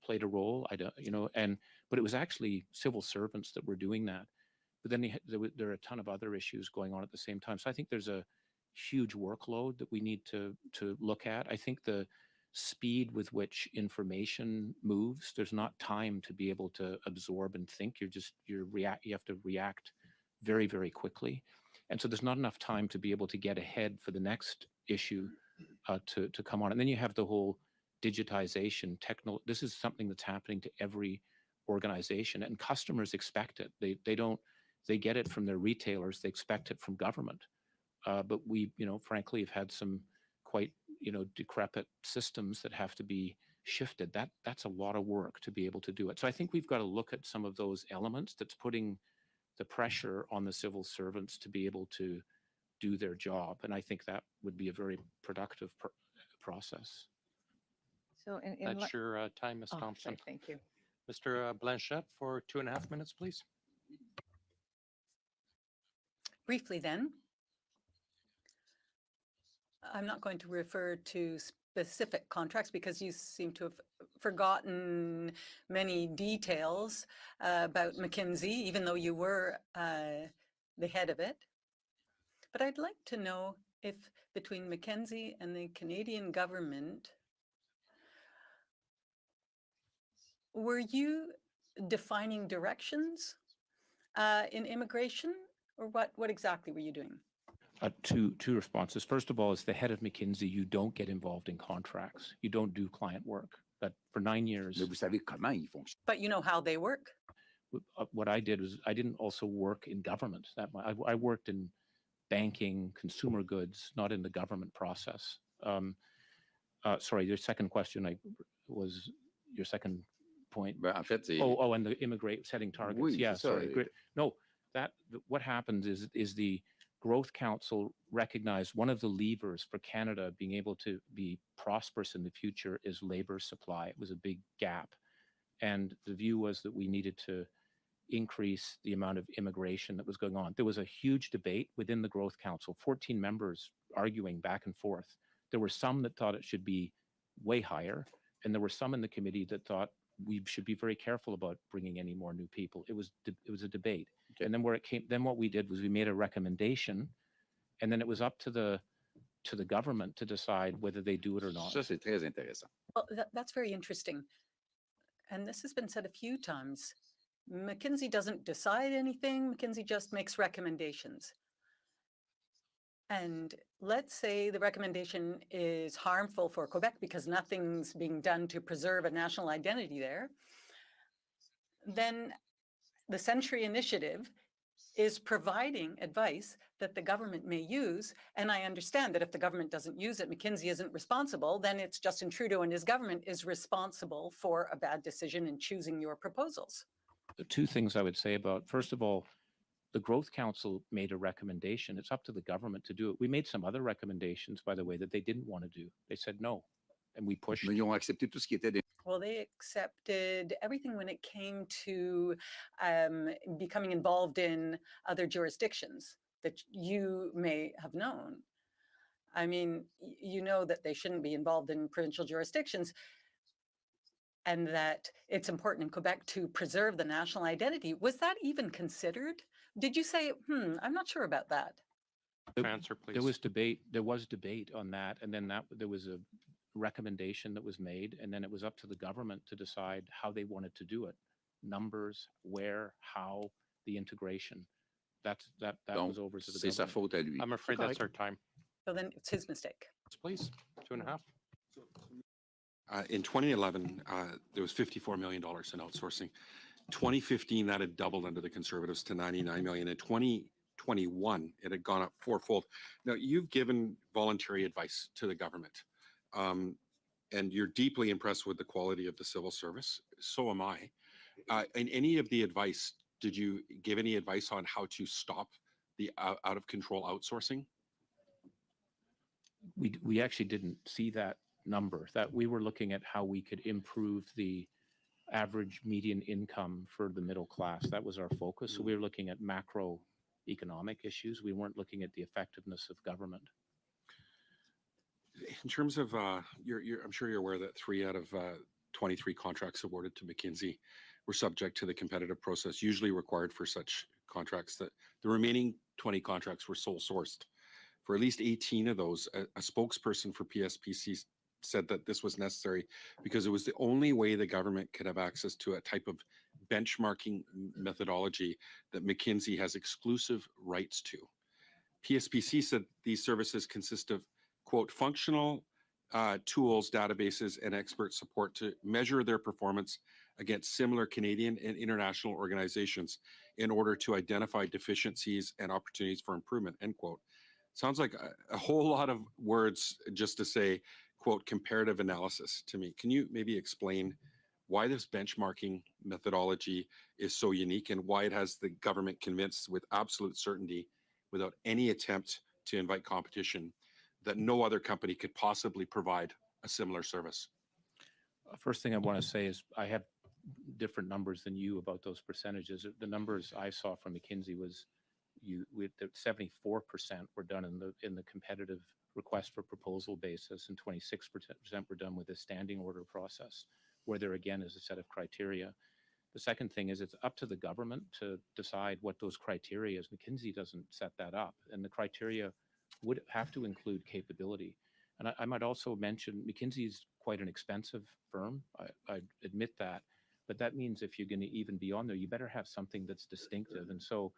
played a role. I don't. But it was actually civil servants that were doing that. But then there are a ton of other issues going on at the same time. So I think there's a huge workload that we need to look at. I think the speed with which information moves, there's not time to be able to absorb and think. You have to react very, very quickly. And so there's not enough time to be able to get ahead for the next issue to come on. And then you have the whole digitization, this is something that's happening to every organization, and customers expect it. They get it from their retailers, they expect it from government. But we, frankly, have had some quite, decrepit systems that have to be shifted, that's a lot of work to be able to do it. So I think we've got to look at some of those elements that's putting the pressure on the civil servants to be able to do their job. And I think that would be a very productive process. So in That's your time, Ms. Thompson. Thank you. Mr. Blanchette for 2.5 minutes, please. Briefly then, I'm not going to refer to specific contracts because you seem to have forgotten many details about McKinsey, even though you were the head of it. But I'd like to know if between McKinsey and the Canadian government, were you defining directions in immigration, or what exactly were you doing? Two responses. First of all, as the head of McKinsey, you don't get involved in contracts. You don't do client work. But for 9 years, Mais vous savez comment ils fonctionnent. But you know how they work. what I did was I didn't also work in government. I worked in banking, consumer goods, not in the government process. Sorry, your second question was your second point. Ben, en fait, c'est... And the immigrate setting targets. Oui, Yeah, c'est ça. sorry. Great. No, what happens is the Growth Council recognized one of the levers for Canada being able to be prosperous in the future is labor supply. It was a big gap. And the view was that we needed to increase the amount of immigration that was going on. There was a huge debate within the Growth Council, 14 members arguing back and forth. There were some that thought it should be way higher, and there were some in the committee that thought we should be very careful about bringing any more new people. It was a debate. Okay. And then what we did was we made a recommendation, and then it was up to the government to decide whether they do it or not. Ça, c'est très intéressant. Well, that's very interesting. And this has been said a few times. McKinsey doesn't decide anything. McKinsey just makes recommendations. And let's say the recommendation is harmful for Quebec because nothing's being done to preserve a national identity there. Then the Century Initiative is providing advice that the government may use. And I understand that if the government doesn't use it, McKinsey isn't responsible, then it's Justin Trudeau and his government is responsible for a bad decision in choosing your proposals. The two things I would say about, first of all, the Growth Council made a recommendation. It's up to the government to do it. We made some other recommendations, by the way, that they didn't want to do. They said no, and we pushed. Mais ils ont accepté tout ce qui était... Well, they accepted everything when it came to becoming involved in other jurisdictions that you may have known. I mean, you know that they shouldn't be involved in provincial jurisdictions and that it's important in Quebec to preserve the national identity. Was that even considered? Did you say, I'm not sure about that? Answer, please. There was debate on that, and then there was a recommendation that was made, and then it was up to the government to decide how they wanted to do it. Numbers, where, how, the integration. That was over to the C'est sa government. faute à lui. I'm afraid that's our time. So then it's his mistake. Please, 2.5. In 2011, there was $54 million in outsourcing. 2015, that had doubled under the Conservatives to $99 million. In 2021, it had gone up fourfold. Now, you've given voluntary advice to the government, and you're deeply impressed with the quality of the civil service. So am I. In any of the advice, did you give any advice on how to stop the out of control outsourcing? We actually didn't see that number. That we were looking at how we could improve the average median income for the middle class. That was our focus. So we were looking at macroeconomic issues. We weren't looking at the effectiveness of government. In terms of, I'm sure you're aware that 3 out of 23 contracts awarded to McKinsey were subject to the competitive process, usually required for such contracts. That the remaining 20 contracts were sole sourced. For at least 18 of those, a spokesperson for PSPC said that this was necessary because it was the only way the government could have access to a type of benchmarking methodology that McKinsey has exclusive rights to. PSPC said these services consist of, quote, functional tools, databases, and expert support to measure their performance against similar Canadian and international organizations in order to identify deficiencies and opportunities for improvement, end quote. Sounds like a whole lot of words just to say, quote, comparative analysis to me. Can you maybe explain why this benchmarking methodology is so unique and why it has the government convinced with absolute certainty, without any attempt to invite competition, that no other company could possibly provide a similar service? First thing I want to say is I have different numbers than you about those percentages. The numbers I saw from McKinsey was with 74% were done in the competitive request for proposal basis, and 26% were done with a standing order process, where there again is a set of criteria. The second thing is it's up to the government to decide what those criteria is. McKinsey doesn't set that up, and the criteria would have to include capability. And I might also mention McKinsey is quite an expensive firm. I admit that, but that means if you're going to even be on there, you better have something that's distinctive. And so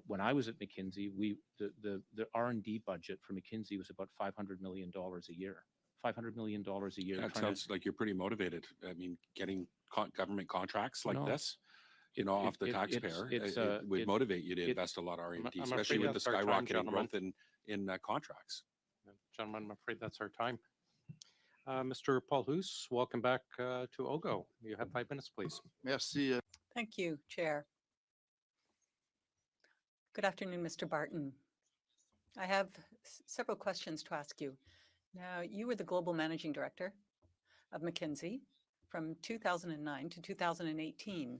when I was at McKinsey, the R&D budget for McKinsey was about $500 million a year. $500 million a year. That sounds like you're pretty motivated. I mean, getting government contracts like No. this, you know, off the taxpayer, it's, it would motivate you to it- invest a lot of R&D, I'm especially afraid with the that's our time, skyrocketing gentlemen. growth in contracts. Gentlemen, I'm afraid that's our time. Mr. Paul Hoos, welcome back to OGO. You have 5 minutes, please. Merci. Thank you, Chair. Good afternoon, Mr. Barton. I have several questions to ask you. Now, you were the Global Managing Director of McKinsey from 2009 to 2018.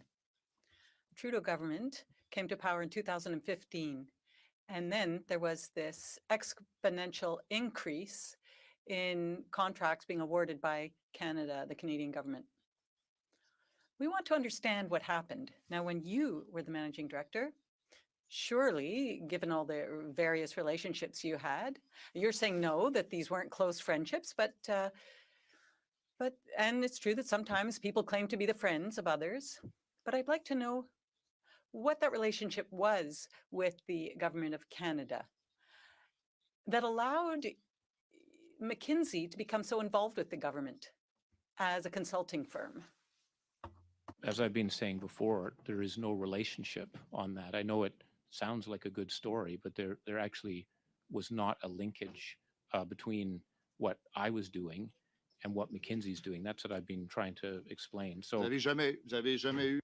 The Trudeau government came to power in 2015, and then there was this exponential increase in contracts being awarded by Canada, the Canadian government. We want to understand what happened. Now, when you were the Managing Director, surely, given all the various relationships you had, you're saying no, that these weren't close friendships, but and it's true that sometimes people claim to be the friends of others, but I'd like to know what that relationship was with the government of Canada that allowed McKinsey to become so involved with the government as a consulting firm. As I've been saying before, there is no relationship on that. I know it sounds like a good story, but there actually was not a linkage between what I was doing and what McKinsey's doing. That's what I've been trying to explain. So Vous avez jamais eu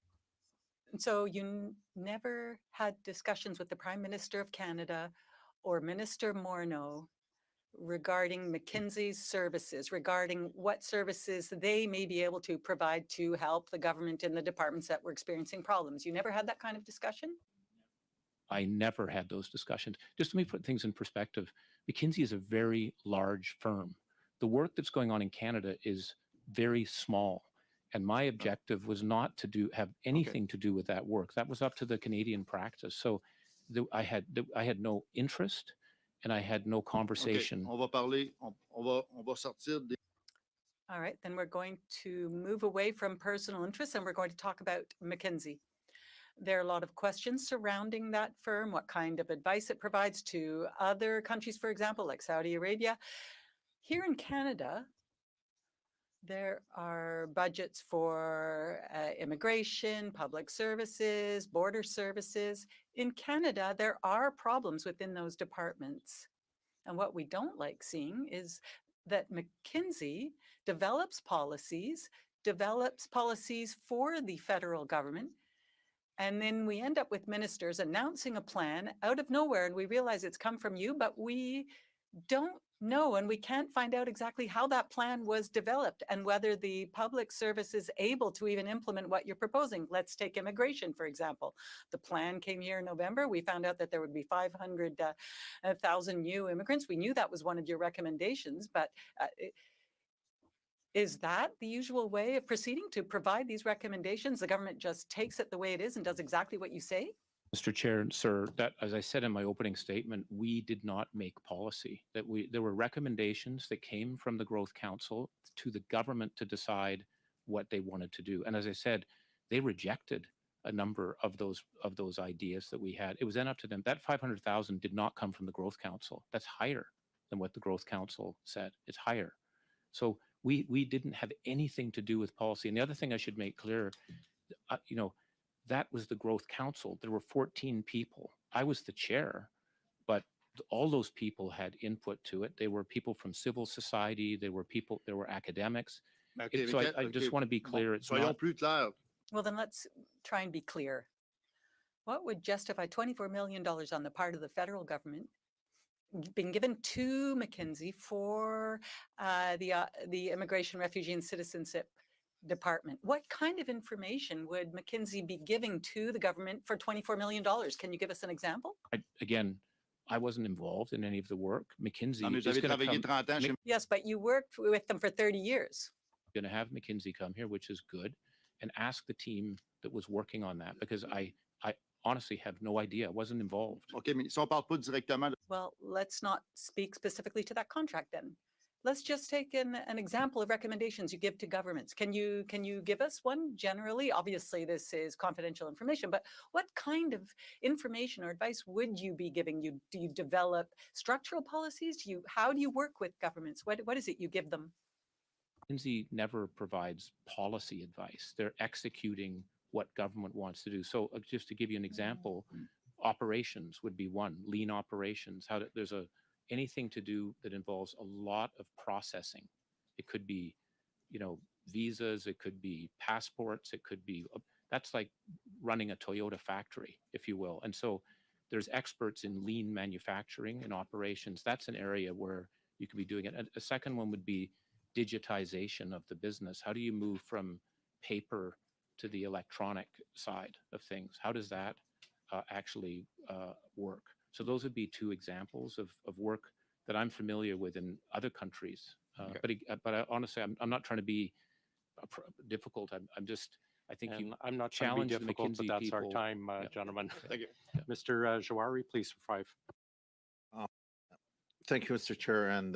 And so you never had discussions with the Prime Minister of Canada or Minister Morneau regarding McKinsey's services, regarding what services they may be able to provide to help the government in the departments that were experiencing problems. You never had that kind of discussion? I never had those discussions. Just let me put things in perspective. McKinsey is a very large firm. The work that's going on in Canada is very small. And my objective was not to have anything to do with that work. That was up to the Canadian practice. So I had no interest and I had no conversation. On va parler, on va sortir des All right, then we're going to move away from personal interests and we're going to talk about McKinsey. There are a lot of questions surrounding that firm, what kind of advice it provides to other countries, for example, like Saudi Arabia. Here in Canada, there are budgets for immigration, public services, border services. In Canada, there are problems within those departments. And what we don't like seeing is that McKinsey develops policies for the federal government. And then we end up with ministers announcing a plan out of nowhere, and we realize it's come from you, but we don't know, and we can't find out exactly how that plan was developed and whether the public service is able to even implement what you're proposing. Let's take immigration, for example. The plan came here in November. We found out that there would be 500,000 new immigrants. We knew that was one of your recommendations, but is that the usual way of proceeding, to provide these recommendations? The government just takes it the way it is and does exactly what you say? Mr. Chair, sir, that, as I said in my opening statement, we did not make policy. There were recommendations that came from the Growth Council to the government to decide what they wanted to do. And as I said, they rejected a number of those ideas that we had. It was then up to them. That 500,000 did not come from the Growth Council. That's higher than what the Growth Council said. It's higher. So we didn't have anything to do with policy. And the other thing I should make clear, that was the Growth Council. There were 14 people. I was the chair, but all those people had input to it. They were people from civil society. They were people. There were academics. OK, So mais I OK, just want to be bon, clear. It's soyons not. plus clairs. Well, then let's try and be clear. What would justify $24 million on the part of the federal government being given to McKinsey for the Immigration, Refugee, and Citizenship Department? What kind of information would McKinsey be giving to the government for $24 million? Can you give us an example? Again, I wasn't involved in any of the work. McKinsey Non, mais vous is avez going to travaillé come. 30 ans chez Yes, but you worked with them for 30 years. Going to have McKinsey come here, which is good, and ask the team that was working on that, because I honestly have no idea. I wasn't involved. OK, mais si on parle pas directement, Well, let's not speak specifically to that contract then. Let's just take an example of recommendations you give to governments. Can you give us one generally? Obviously, this is confidential information, but what kind of information or advice would you be giving? Do you develop structural policies? How do you work with governments? What is it you give them? McKinsey never provides policy advice. They're executing what government wants to do. So just to give you an example, operations would be one. Lean operations. There's anything to do that involves a lot of processing. It could be, visas. It could be passports. It could be. That's like running a Toyota factory, if you will. And so there's experts in lean manufacturing and operations. That's an area where you could be doing it. A second one would be digitization of the business. How do you move from paper to the electronic side of things? How does that actually work? So those would be two examples of work that I'm familiar with in other countries. But honestly, I'm not trying to be difficult. I think I'm not trying to challenge be the difficult, but McKinsey that's our people. time, Yeah. gentlemen. Thank you. Mr. Jawari, please, for 5. Thank you, Mr. Chair, and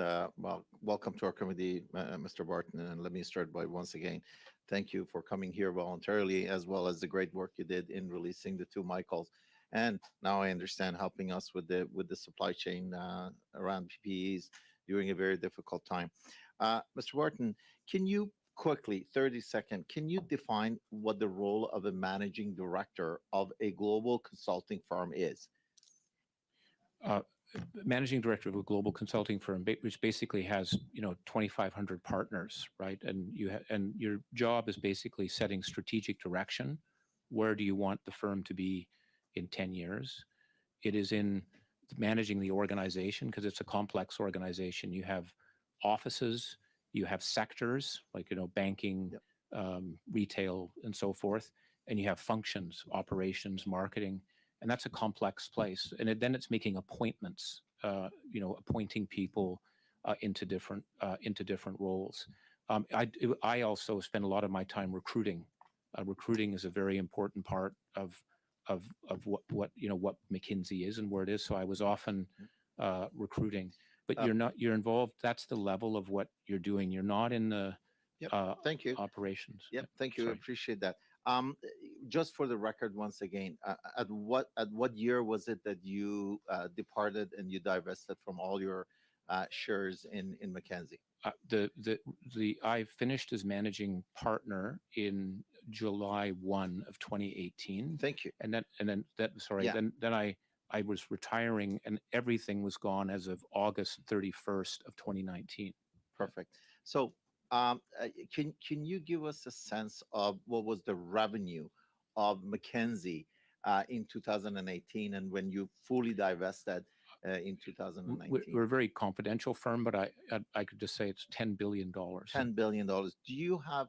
welcome to our committee, Mr. Barton. And let me start by once again, thank you for coming here voluntarily, as well as the great work you did in releasing the 2 Michaels. And now I understand helping us with the supply chain around PPEs during a very difficult time. Mr. Barton, can you quickly, 30-second, can you define what the role of a managing director of a global consulting firm is? Managing director of a global consulting firm, which basically has 2,500 partners, right? And and your job is basically setting strategic direction. Where do you want the firm to be in 10 years? It is in managing the organization, because it's a complex organization. You have offices, you have sectors like banking, retail, and so forth, and you have functions, operations, marketing. And that's a complex place. And then it's making appointments, appointing people into different roles. I also spend a lot of my time recruiting. Recruiting is a very important part of what McKinsey is and where it is. So I was often recruiting. But you're involved. That's the level of what you're doing. You're not in the thank you. Operations. Yep, thank you. Sorry. Appreciate that. Just for the record, once again, at what year was it that you departed and you divested from all your shares in McKinsey? I finished as managing partner in July 1 of 2018. Thank you. And then I was retiring, and everything was gone as of August 31st of 2019. Perfect. So can you give us a sense of what was the revenue of McKinsey in 2018 and when you fully divested in 2019? We're a very confidential firm, but I could just say it's $10 billion. $10 billion. Do you have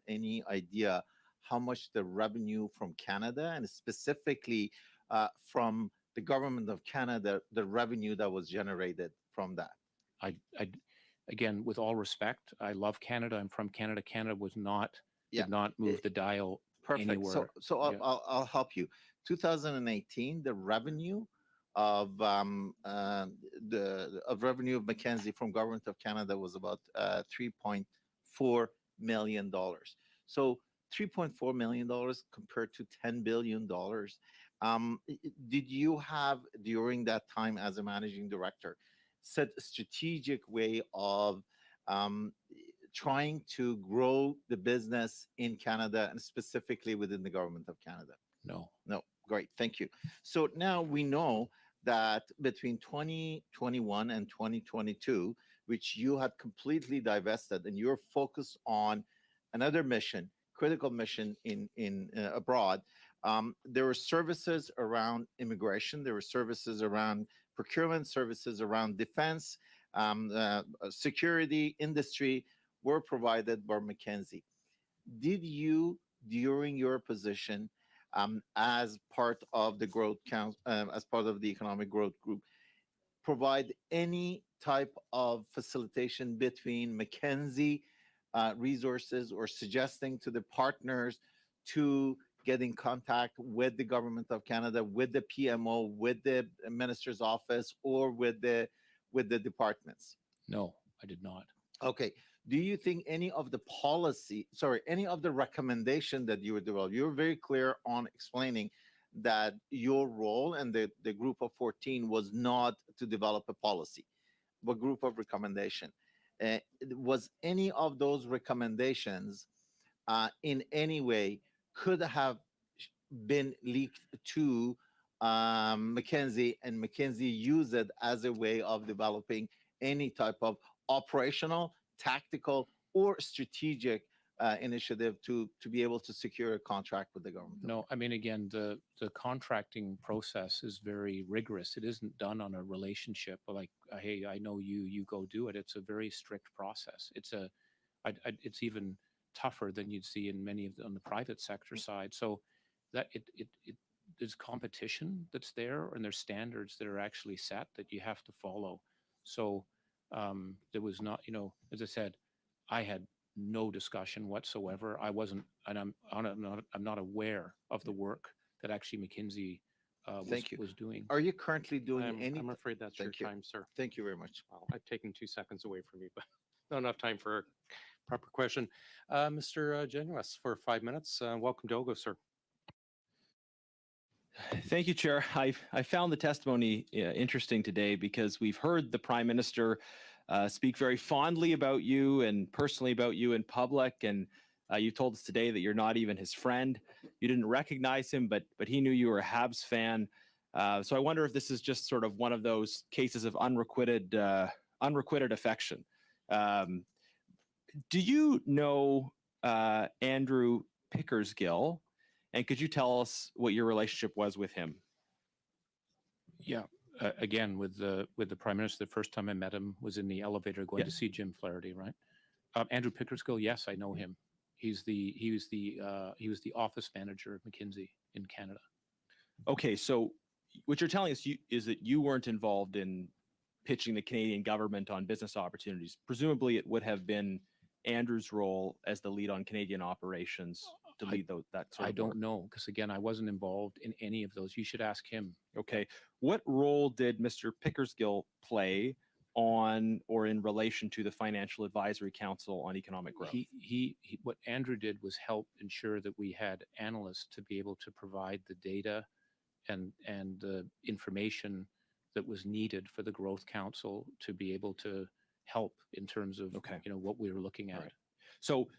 any idea how much the revenue from Canada, and specifically from the government of Canada, the revenue that was generated from that? Again, with all respect, I love Canada. I'm from Canada. Canada did not move the dial anywhere. So I'll help you. 2018, the revenue of revenue of McKinsey from government of Canada was about $3.4 million. So $3.4 million compared to $10 billion. Did you have, during that time as a managing director, set a strategic way of trying to grow the business in Canada and specifically within the government of Canada? No. No. Great. Thank you. So now we know that between 2021 and 2022, which you had completely divested and you're focused on another mission, critical mission in abroad, there were services around immigration, there were services around procurement, services around defense, security, industry were provided by McKinsey. Did you, during your position as part of the growth council, as part of the economic growth group, provide any type of facilitation between McKinsey resources or suggesting to the partners to get in contact with the government of Canada, with the PMO, with the minister's office, or with the departments? No, I did not. Okay. Do you think any of the any of the recommendation that you would develop, you were very clear on explaining that your role and the group of 14 was not to develop a policy, but group of recommendation. Was any of those recommendations in any way could have been leaked to McKinsey, and McKinsey use it as a way of developing any type of operational, tactical, or strategic initiative to be able to secure a contract with the government? No, I mean, again, the contracting process is very rigorous. It isn't done on a relationship like, hey, I know you, you go do it. It's a very strict process. It's even tougher than you'd see in many of on the private sector side. So that there's competition that's there, and there's standards that are actually set that you have to follow. So there was not, as I said, I had no discussion whatsoever. I wasn't, and I'm not aware of the work that actually McKinsey was doing. Are you currently doing any? I'm afraid that's your time, sir. Thank you very much. Well, I've taken 2 seconds away from you, but not enough time for a proper question. Mr. Genuis, for 5 minutes. Welcome to Ogo, sir. Thank you, Chair. I found the testimony interesting today because we've heard the Prime Minister speak very fondly about you and personally about you in public, and you told us today that you're not even his friend. You didn't recognize him, but he knew you were a Habs fan. So I wonder if this is just sort of one of those cases of unrequited affection. Do you know Andrew Pickersgill? And could you tell us what your relationship was with him? Yeah, again, with the Prime Minister, the first time I met him was in the elevator going to see Jim Flaherty, right? Andrew Pickersgill, yes, I know him. He was the office manager of McKinsey in Canada. Okay, so what you're telling us is that you weren't involved in pitching the Canadian government on business opportunities. Presumably, it would have been Andrew's role as the lead on Canadian operations to lead that sort of I don't work. know, because again, I wasn't involved in any of those. You should ask him. Okay. What role did Mr. Pickersgill play on or in relation to the Financial Advisory Council on Economic Growth? What Andrew did was help ensure that we had analysts to be able to provide the data and the information that was needed for the Growth Council to be able to help in terms of what we were looking at. Right.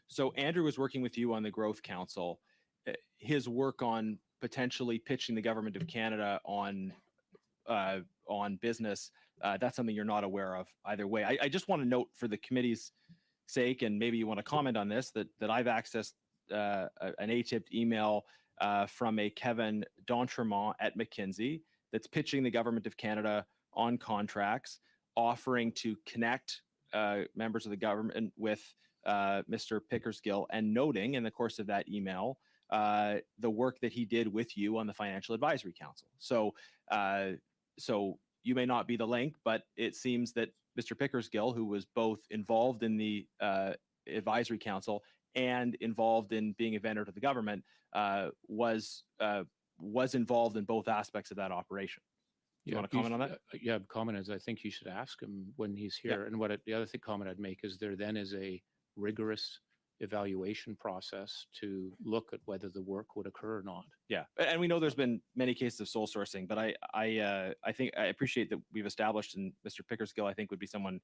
So Andrew was working with you on the Growth Council. His work on potentially pitching the government of Canada on business, that's something you're not aware of either way. I just want to note for the committee's sake, and maybe you want to comment on this, that I've accessed an ATIP email from a Kevin D'Entremont at McKinsey that's pitching the government of Canada on contracts, offering to connect members of the government with Mr. Pickersgill, and noting in the course of that email the work that he did with you on the Financial Advisory Council. So you may not be the link, but it seems that Mr. Pickersgill, who was both involved in the Advisory Council and involved in being a vendor to the government, was involved in both aspects of that operation. You want to comment on that? Yeah, comment is I think you should ask him when he's here. Yeah. And the other comment I'd make is there then is a rigorous evaluation process to look at whether the work would occur or not. Yeah, and we know there's been many cases of sole sourcing, but I think I appreciate that we've established, and Mr. Pickersgill I think would be someone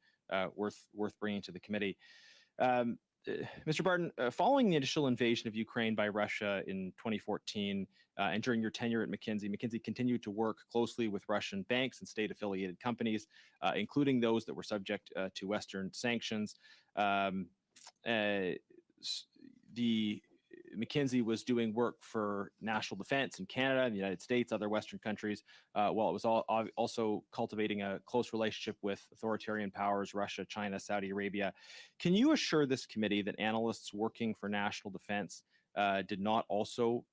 worth bringing to the committee. Mr. Barton, following the initial invasion of Ukraine by Russia in 2014 and during your tenure at McKinsey, McKinsey continued to work closely with Russian banks and state-affiliated companies, including those that were subject to Western sanctions. The McKinsey was doing work for national defense in Canada and the United States, other Western countries, while it was also cultivating a close relationship with authoritarian powers, Russia, China, Saudi Arabia. Can you assure this committee that analysts working for national defense did not also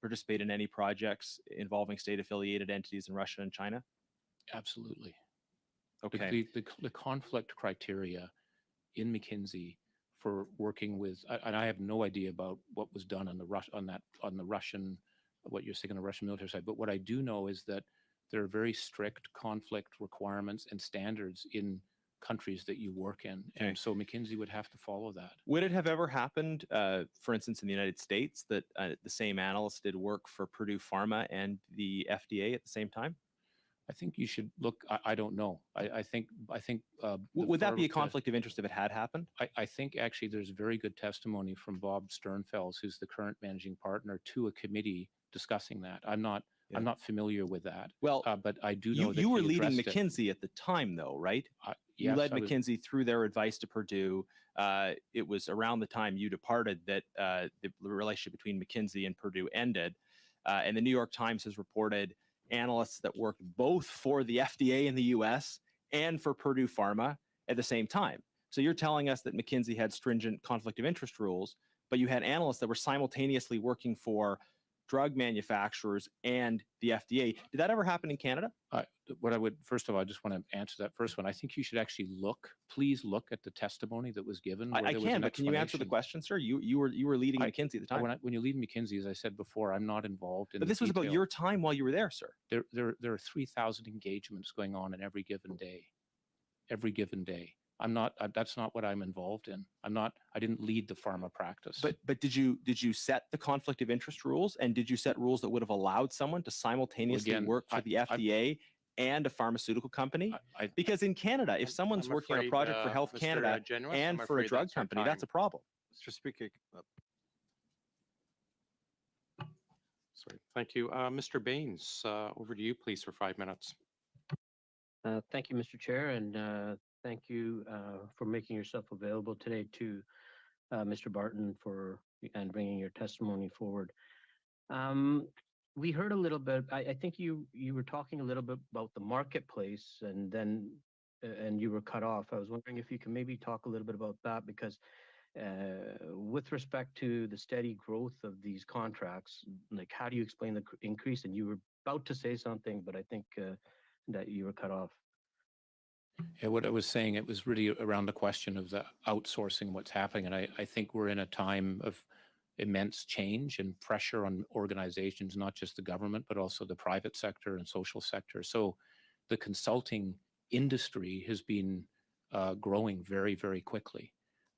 participate in any projects involving state-affiliated entities in Russia and China? Absolutely. Okay. The conflict criteria in McKinsey for working with, and I have no idea about what was done on the Russian, what you're saying on the Russian military side. But what I do know is that there are very strict conflict requirements and standards in countries that you work in, and so McKinsey would have to follow that. Would it have ever happened, for instance, in the United States, that the same analyst did work for Purdue Pharma and the FDA at the same time? I think you should look. I don't know. I think. Would that be a conflict of interest if it had happened? I think actually there's very good testimony from Bob Sternfels, who's the current managing partner, to a committee discussing that. I'm not familiar with that. Well, but I do know that you were leading addressed it. McKinsey at the time, though, right? You Yes, led I was- McKinsey through their advice to Purdue. It was around the time you departed that the relationship between McKinsey and Purdue ended. And the New York Times has reported analysts that worked both for the FDA in the US and for Purdue Pharma at the same time. So you're telling us that McKinsey had stringent conflict of interest rules, but you had analysts that were simultaneously working for drug manufacturers and the FDA. Did that ever happen in Canada? What I would, first of all, I just want to answer that first one. I think you should actually please look at the testimony that was given. I can, but can you answer the question, sir? You were leading McKinsey at the time. When you lead McKinsey, as I said before, I'm not involved in. But this was about your time while you were there, sir. There are 3,000 engagements going on in every given day. Every given day. I'm not. That's not what I'm involved in. I'm not. I didn't lead the pharma practice. But did you set the conflict of interest rules, and did you set rules that would have allowed someone to simultaneously work for the FDA and a pharmaceutical company? Because in Canada, if someone's I'm working on a afraid, project for Health Mr. Canada Genuis, and I'm for a afraid drug that's our company, that's a time. problem. Mr. Speaker, Sorry. Thank you. Mr. Baines, over to you, please, for 5 minutes. Thank you, Mr. Chair, and thank you for making yourself available today to Mr. Barton and bringing your testimony forward. We heard a little bit. I think you were talking a little bit about the marketplace, and then you were cut off. I was wondering if you can maybe talk a little bit about that, because with respect to the steady growth of these contracts, like how do you explain the increase? And you were about to say something, but I think that you were cut off. Yeah, what I was saying, it was really around the question of the outsourcing, what's happening. And I think we're in a time of immense change and pressure on organizations, not just the government, but also the private sector and social sector. So the consulting industry has been growing very, very quickly.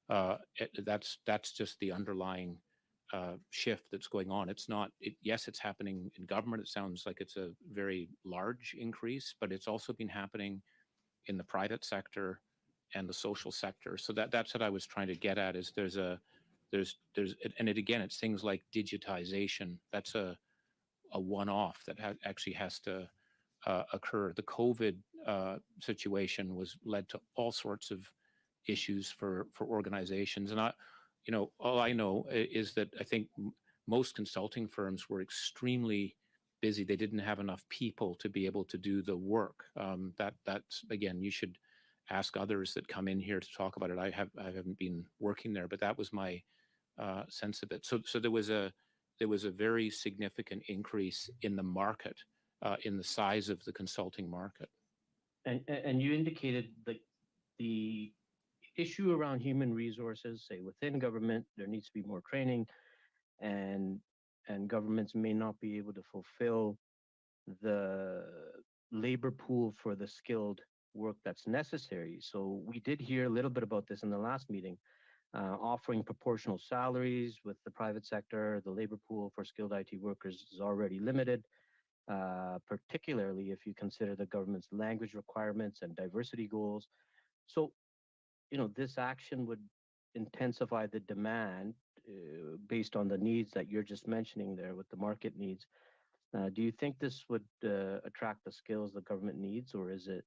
That's just the underlying shift that's going on. It's not, yes, it's happening in government. It sounds like it's a very large increase, but it's also been happening in the private sector and the social sector. So that's what I was trying to get at, is it's things like digitization. That's a one-off that actually has to occur. The COVID situation led to all sorts of issues for organizations. And all I know is that I think most consulting firms were extremely busy. They didn't have enough people to be able to do the work. That's, again, you should ask others that come in here to talk about it. I haven't been working there, but that was my sense of it. So there was a very significant increase in the market, in the size of the consulting market. And you indicated the issue around human resources, say within government, there needs to be more training, and governments may not be able to fulfill the labor pool for the skilled work that's necessary. So we did hear a little bit about this in the last meeting, offering proportional salaries with the private sector. The labor pool for skilled IT workers is already limited, particularly if you consider the government's language requirements and diversity goals. So, this action would intensify the demand based on the needs that you're just mentioning there with the market needs. Do you think this would attract the skills the government needs, or is it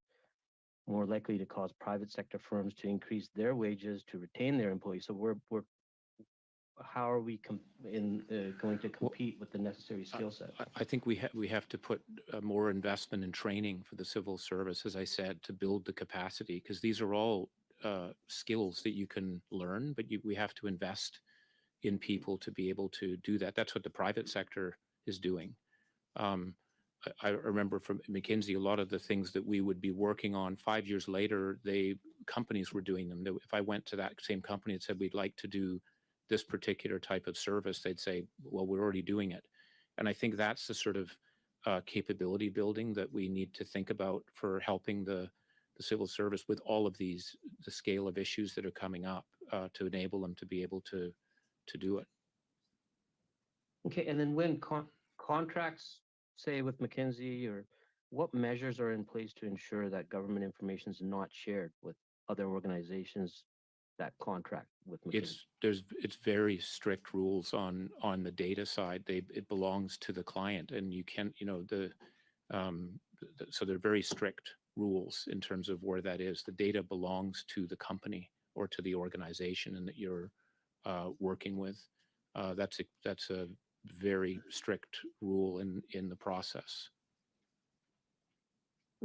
more likely to cause private sector firms to increase their wages to retain their employees? So how are we going to compete with the necessary skill set? I think we have to put more investment in training for the civil service, as I said, to build the capacity, because these are all skills that you can learn, but we have to invest in people to be able to do that. That's what the private sector is doing. I remember from McKinsey, a lot of the things that we would be working on 5 years later, companies were doing them. If I went to that same company and said, we'd like to do this particular type of service, they'd say, well, we're already doing it. And I think that's the sort of capability building that we need to think about for helping the civil service with all of the scale of issues that are coming up to enable them to be able to do it. Okay, and then when contracts, say with McKinsey, or what measures are in place to ensure that government information is not shared with other organizations that contract with McKinsey? It's very strict rules on the data side. It belongs to the client, and you can't, so they're very strict rules in terms of where that is. The data belongs to the company or to the organization and that you're working with. That's a very strict rule in the process.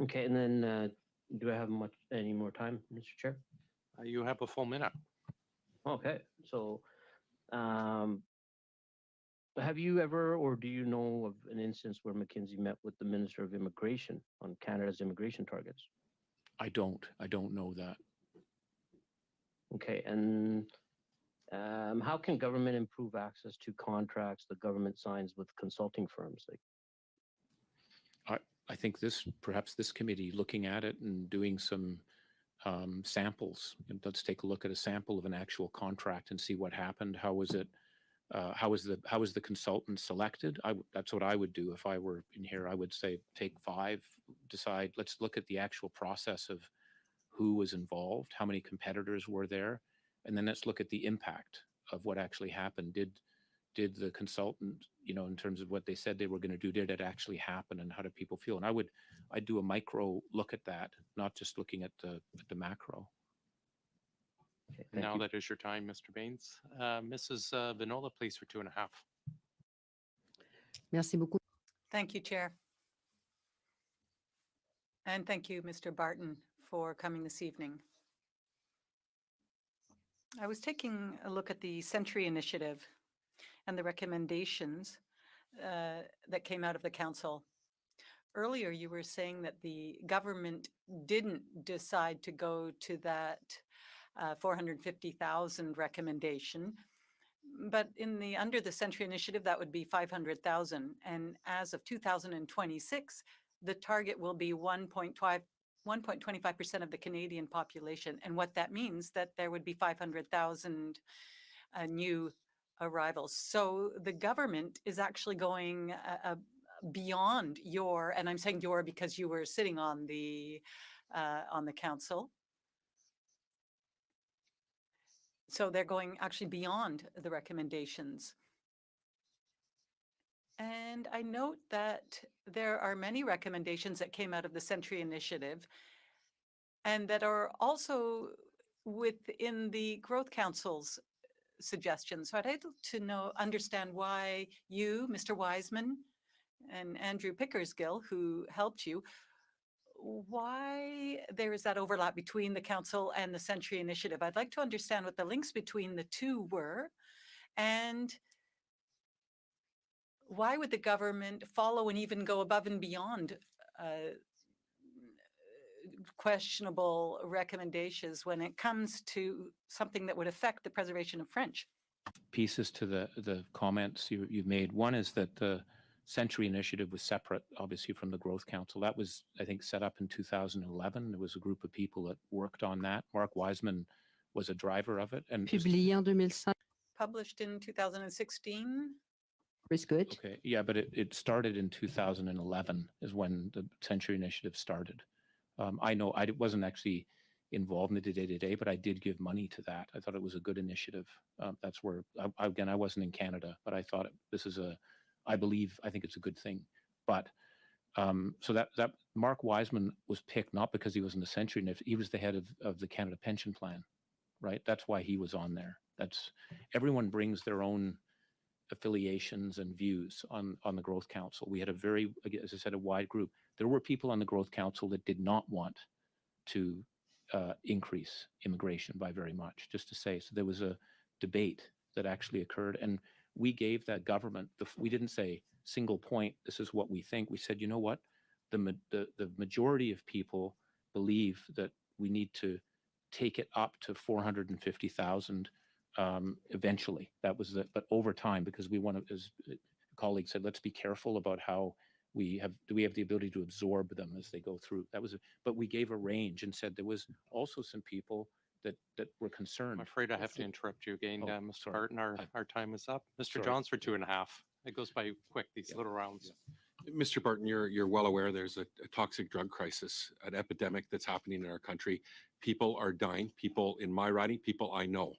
Okay, and then do I have any more time, Mr. Chair? You have a full minute. Okay, so have you ever, or do you know of an instance where McKinsey met with the Minister of Immigration on Canada's immigration targets? I don't know that. Okay, and how can government improve access to contracts the government signs with consulting firms? I think perhaps this committee looking at it and doing some samples. Let's take a look at a sample of an actual contract and see what happened. How was it? How was the consultant selected? That's what I would do if I were in here. I would say take 5, decide. Let's look at the actual process of who was involved, how many competitors were there, and then let's look at the impact of what actually happened. Did the consultant, in terms of what they said they were going to do, did it actually happen, and how do people feel? And I'd do a micro look at that, not just looking at the macro. Okay, Now that is your time, Mr. Baines. Mrs. Vinola, please, for 2.5. Merci beaucoup. Thank you, Chair. And thank you, Mr. Barton, for coming this evening. I was taking a look at the Century Initiative and the recommendations that came out of the Council. Earlier, you were saying that the government didn't decide to go to that 450,000 recommendation, but under the Century Initiative, that would be 500,000. And as of 2026, the target will be 1.25% of the Canadian population. And what that means, that there would be 500,000 new arrivals. So the government is actually going beyond your, and I'm saying your because you were sitting on the council. So they're going actually beyond the recommendations. And I note that there are many recommendations that came out of the Century Initiative and that are also within the Growth Council's suggestions. So I'd like to understand why you, Mr. Wiseman, and Andrew Pickersgill, who helped you, why there is that overlap between the Council and the Century Initiative. I'd like to understand what the links between the two were, and why would the government follow and even go above and beyond questionable recommendations when it comes to something that would affect the preservation of French? Pieces to the comments you've made. One is that the Century Initiative was separate, obviously, from the Growth Council. That was, I think, set up in 2011. There was a group of people that worked on that. Mark Wiseman was a driver of it. And Publié en 2005. Published in 2016. Is good. Okay, yeah, but it started in 2011 is when the Century Initiative started. I know I wasn't actually involved in the day-to-day, but I did give money to that. I thought it was a good initiative. That's where, again, I wasn't in Canada, but I thought this is I think it's a good thing. But so that Mark Wiseman was picked not because he was an Century, and he was the head of the Canada Pension Plan, right? That's why he was on there. Everyone brings their own affiliations and views on the Growth Council. We had a very, as I said, a wide group. There were people on the Growth Council that did not want to increase immigration by very much, just to say. So there was a debate that actually occurred, and we gave that government, we didn't say single point, this is what we think. We said, you know what, the majority of people believe that we need to take it up to 450,000 eventually. That was but over time, because we want to, as a colleague said, let's be careful about how do we have the ability to absorb them as they go through. But we gave a range and said there was also some people that were concerned. I'm afraid I have to interrupt you again, Mr. sorry. Barton. Our time is up. Mr. Sorry. Johns for 2.5. It goes by quick, these little rounds. Mr. Barton, you're well aware there's a toxic drug crisis, an epidemic that's happening in our country. People are dying. People in my riding, people I know.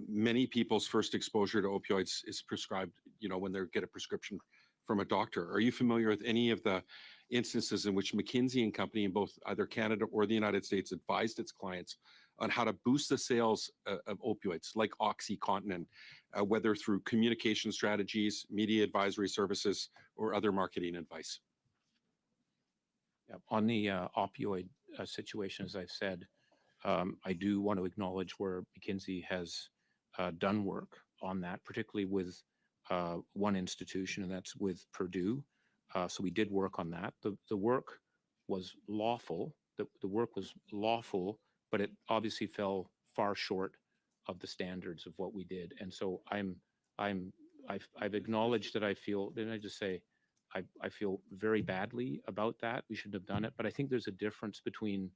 Many people's first exposure to opioids is prescribed, when they get a prescription from a doctor. Are you familiar with any of the instances in which McKinsey and Company in both either Canada or the United States advised its clients on how to boost the sales of opioids like OxyContin, whether through communication strategies, media advisory services, or other marketing advice? Yeah, on the opioid situation, as I've said, I do want to acknowledge where McKinsey has done work on that, particularly with one institution, and that's with Purdue. So we did work on that. The work was lawful. The work was lawful, but it obviously fell far short of the standards of what we did. And so I've acknowledged that I feel. Didn't I just say I feel very badly about that? We shouldn't have done it. But I think there's a difference between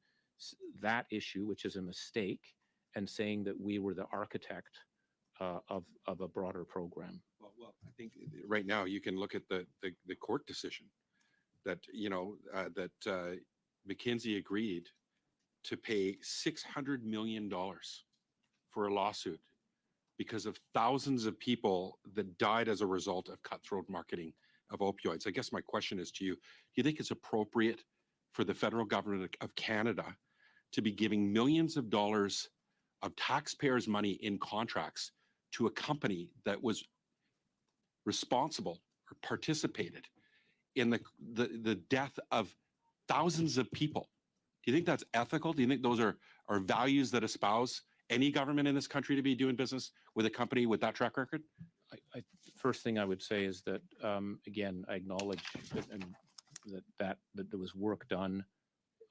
that issue, which is a mistake, and saying that we were the architect of a broader program. Well, I think right now you can look at the court decision that McKinsey agreed to pay $600 million for a lawsuit because of thousands of people that died as a result of cutthroat marketing of opioids. I guess my question is to you, do you think it's appropriate for the federal government of Canada to be giving millions of dollars of taxpayers' money in contracts to a company that was responsible or participated in the death of thousands of people? Do you think that's ethical? Do you think those are values that espouse any government in this country to be doing business with a company with that track record? First thing I would say is that, again, I acknowledge that there was work done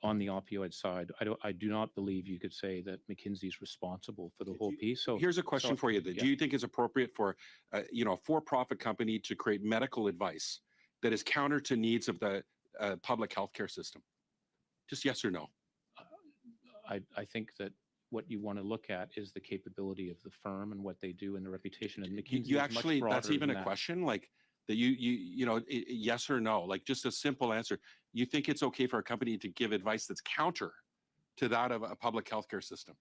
on the opioid side. I do not believe you could say that McKinsey is responsible for the whole piece. So here's a question for you. Yeah. Do you think it's appropriate for a for-profit company to create medical advice that is counter to needs of the public healthcare system? Just yes or no? I think that what you want to look at is the capability of the firm and what they do and the reputation. And McKinsey You is actually, much that's broader even than a that. question, like that yes or no, like just a simple answer. You think it's okay for a company to give advice that's counter to that of a public healthcare system?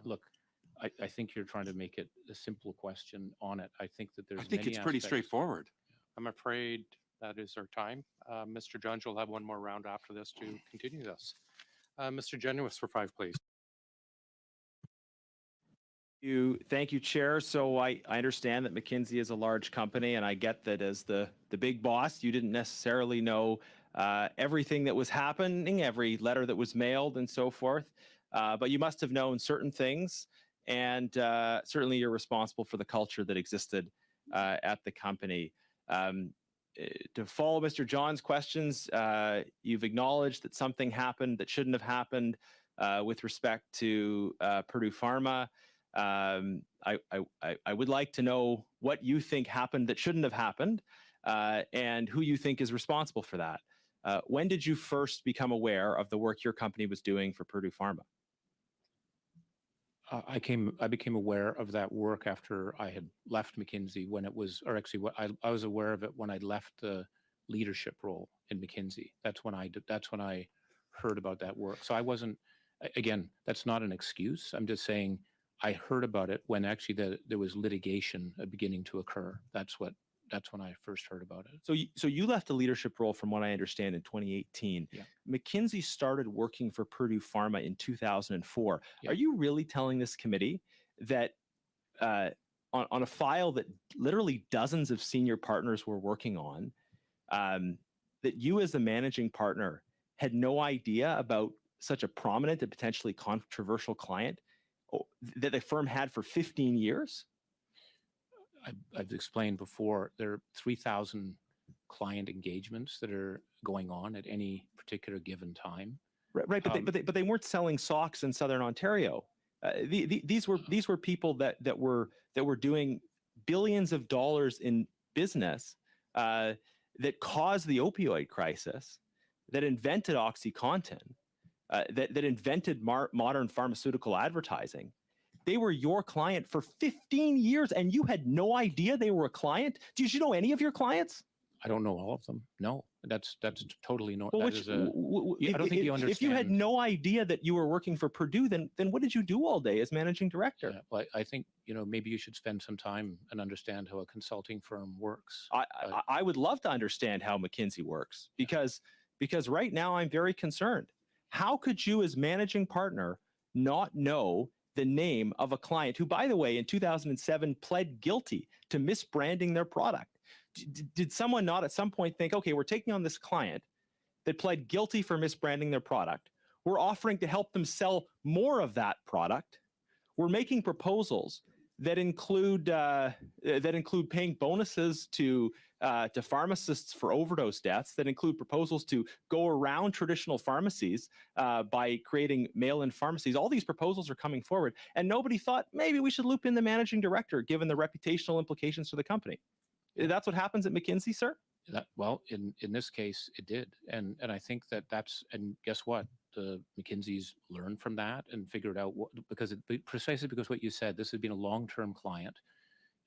Look, I think you're trying to make it a simple question on it. I think that there's I think many it's pretty aspects. straightforward. I'm afraid that is our time. Mr. Johns, you'll have one more round after this to continue this. Mr. Genuis for 5, please. Thank you, Chair. So I understand that McKinsey is a large company, and I get that as the big boss, you didn't necessarily know everything that was happening, every letter that was mailed and so forth, but you must have known certain things, and certainly you're responsible for the culture that existed at the company. To follow Mr. John's questions, you've acknowledged that something happened that shouldn't have happened with respect to Purdue Pharma. I would like to know what you think happened that shouldn't have happened, and who you think is responsible for that. When did you first become aware of the work your company was doing for Purdue Pharma? I became aware of that work after I had left McKinsey, when it was, or actually, I was aware of it when I left the leadership role in McKinsey. That's when I heard about that work. So I wasn't, again, that's not an excuse. I'm just saying I heard about it when actually there was litigation beginning to occur. That's when I first heard about it. So you left a leadership role, from what I understand, in 2018. Yeah. McKinsey started working for Purdue Pharma in 2004. Yeah. Are you really telling this committee that on a file that literally dozens of senior partners were working on, that you as the managing partner had no idea about such a prominent and potentially controversial client that the firm had for 15 years? I've explained before, there are 3,000 client engagements that are going on at any particular given time. Right, but they weren't selling socks in Southern Ontario. These were people that were doing billions of dollars in business that caused the opioid crisis, that invented OxyContin, that invented modern pharmaceutical advertising. They were your client for 15 years, and you had no idea they were a client. Did you know any of your clients? I don't know all of them. No, that's totally no. Well, I don't think you understand. If you had no idea that you were working for Purdue, then what did you do all day as managing director? Yeah, well, I think maybe you should spend some time and understand how a consulting firm works. I would love to understand how McKinsey works, because right now I'm very concerned. How could you, as managing partner, not know the name of a client who, by the way, in 2007 pled guilty to misbranding their product? Did someone not at some point think, okay, we're taking on this client that pled guilty for misbranding their product. We're offering to help them sell more of that product. We're making proposals that include paying bonuses to pharmacists for overdose deaths, that include proposals to go around traditional pharmacies by creating mail-in pharmacies. All these proposals are coming forward, and nobody thought maybe we should loop in the managing director, given the reputational implications for the company. That's what happens at McKinsey, sir? Well, in this case, it did. And I think and guess what? The McKinsey's learned from that and figured out precisely because what you said, this has been a long-term client.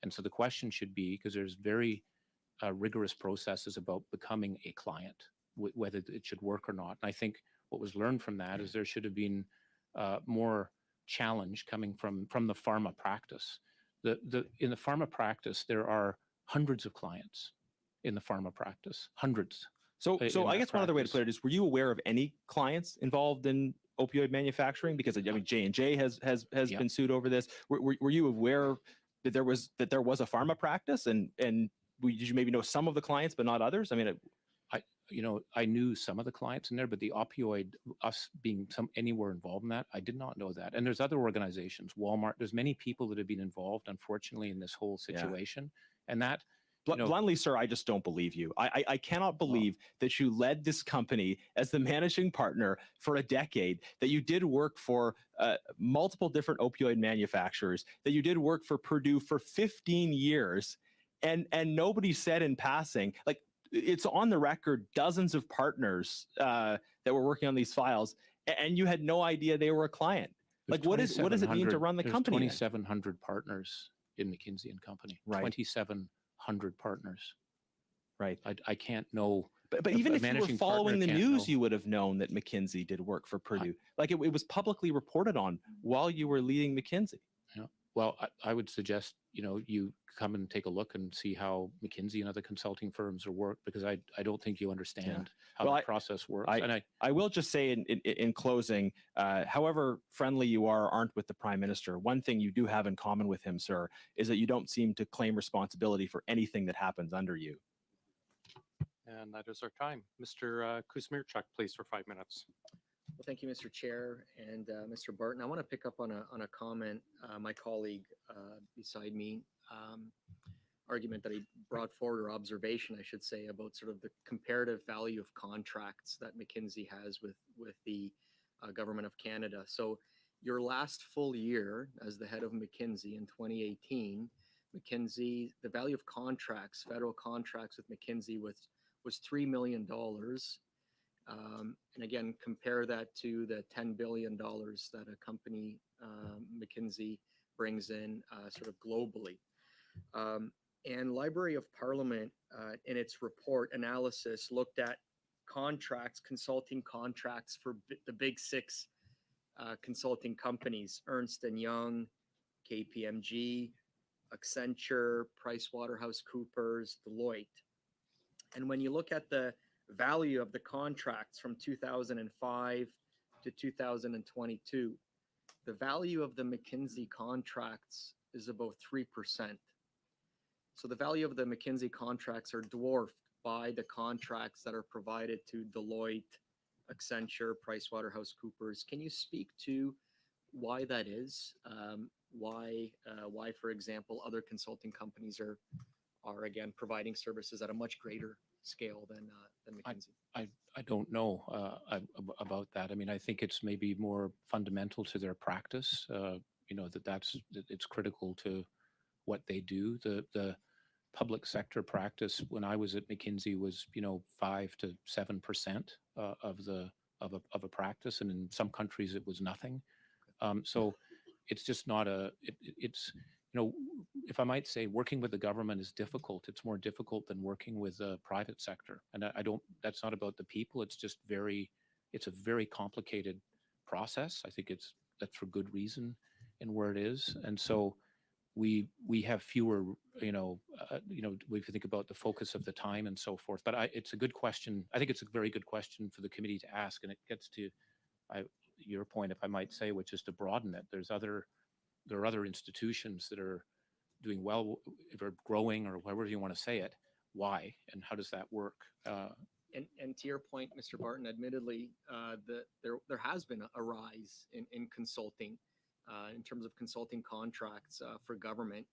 And so the question should be, because there's very rigorous processes about becoming a client, whether it should work or not. And I think what was learned from that is there should have been more challenge coming from the pharma practice. In the pharma practice, there are hundreds of clients in the pharma practice, hundreds. So I guess one other way to put it is, were you aware of any clients involved in opioid manufacturing? Because I mean, J&J has been sued over this. Were you aware that there was a pharma practice, and did you maybe know some of the clients but not others? I mean, I knew some of the clients in there, but the opioid, us being anywhere involved in that, I did not know that. And there's other organizations, Walmart. There's many people that have been involved, unfortunately, in this whole situation, and that. Bluntly, sir, I just don't believe you. I cannot believe that you led this company as the managing partner for a decade, that you did work for multiple different opioid manufacturers, that you did work for Purdue for 15 years, and nobody said in passing, like, it's on the record, dozens of partners that were working on these files, and you had no idea they were a client. Like, what does it mean to run the company? 2,700 partners in McKinsey and Company. Right. 2,700 partners. Right. I can't know. But even if you were following the news, you would have known that McKinsey did work for Purdue. Like, it was publicly reported on while you were leading McKinsey. Yeah. Well, I would suggest, you come and take a look and see how McKinsey and other consulting firms are worked, because I don't think you understand how the process works. I will just say in closing, however friendly you aren't with the Prime Minister, one thing you do have in common with him, sir, is that you don't seem to claim responsibility for anything that happens under you. And that is our time. Mr. Kuzmierczak, please, for 5 minutes. Well, thank you, Mr. Chair and Mr. Barton. I want to pick up on a comment my colleague beside me, argument that he brought forward, or observation, I should say, about sort of the comparative value of contracts that McKinsey has with the Government of Canada. So your last full year as the head of McKinsey in 2018, McKinsey, the value of contracts, federal contracts with McKinsey was $3 million. And again, compare that to the $10 billion that a company, McKinsey, brings in sort of globally. And Library of Parliament, in its report analysis, looked at contracts, consulting contracts for the big six consulting companies, Ernst & Young, KPMG, Accenture, PricewaterhouseCoopers, Deloitte. And when you look at the value of the contracts from 2005 to 2022, the value of the McKinsey contracts is about 3%. So the value of the McKinsey contracts are dwarfed by the contracts that are provided to Deloitte, Accenture, PricewaterhouseCoopers. Can you speak to why that is? Why, for example, other consulting companies are again providing services at a much greater scale than McKinsey? I don't know about that. I mean, I think it's maybe more fundamental to their practice. You know, that it's critical to what they do. The public sector practice when I was at McKinsey was, you know, 5 to 7% of a practice, and in some countries it was nothing. So it's just not it's, you know, if I might say, working with the government is difficult. It's more difficult than working with the private sector. And I don't, that's not about the people. It's just it's a very complicated process. I think that's for good reason in where it is. And so we have fewer, you know, if you think about the focus of the time and so forth. But it's a good question. I think it's a very good question for the committee to ask. And it gets to your point, if I might say, which is to broaden it. There are other institutions that are doing well, if they're growing, or however you want to say it. Why and how does that work? And to your point, Mr. Barton, admittedly, there has been a rise in consulting, in terms of consulting contracts for government,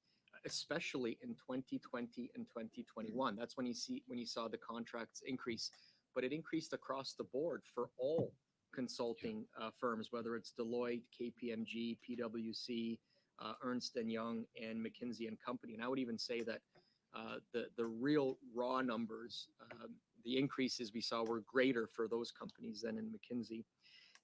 especially in 2020 and 2021. That's when you saw the contracts increase, but it increased across the board for all consulting firms, whether it's Deloitte, KPMG, PwC, Ernst & Young, and McKinsey & Company. And I would even say that the real raw numbers, the increases we saw were greater for those companies than in McKinsey.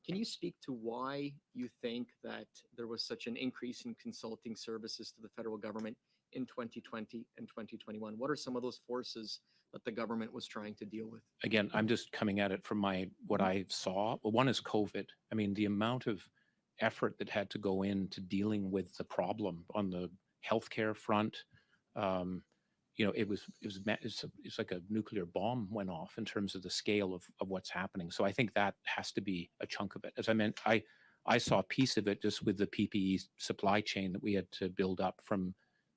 Can you speak to why you think that there was such an increase in consulting services to the federal government in 2020 and 2021? What are some of those forces that the government was trying to deal with? Again, I'm just coming at it from what I saw. Well, one is COVID. I mean, the amount of effort that had to go into dealing with the problem on the healthcare front, you know, it's like a nuclear bomb went off in terms of the scale of what's happening. So I think that has to be a chunk of it. As I meant, I saw a piece of it just with the PPE supply chain that we had to build up from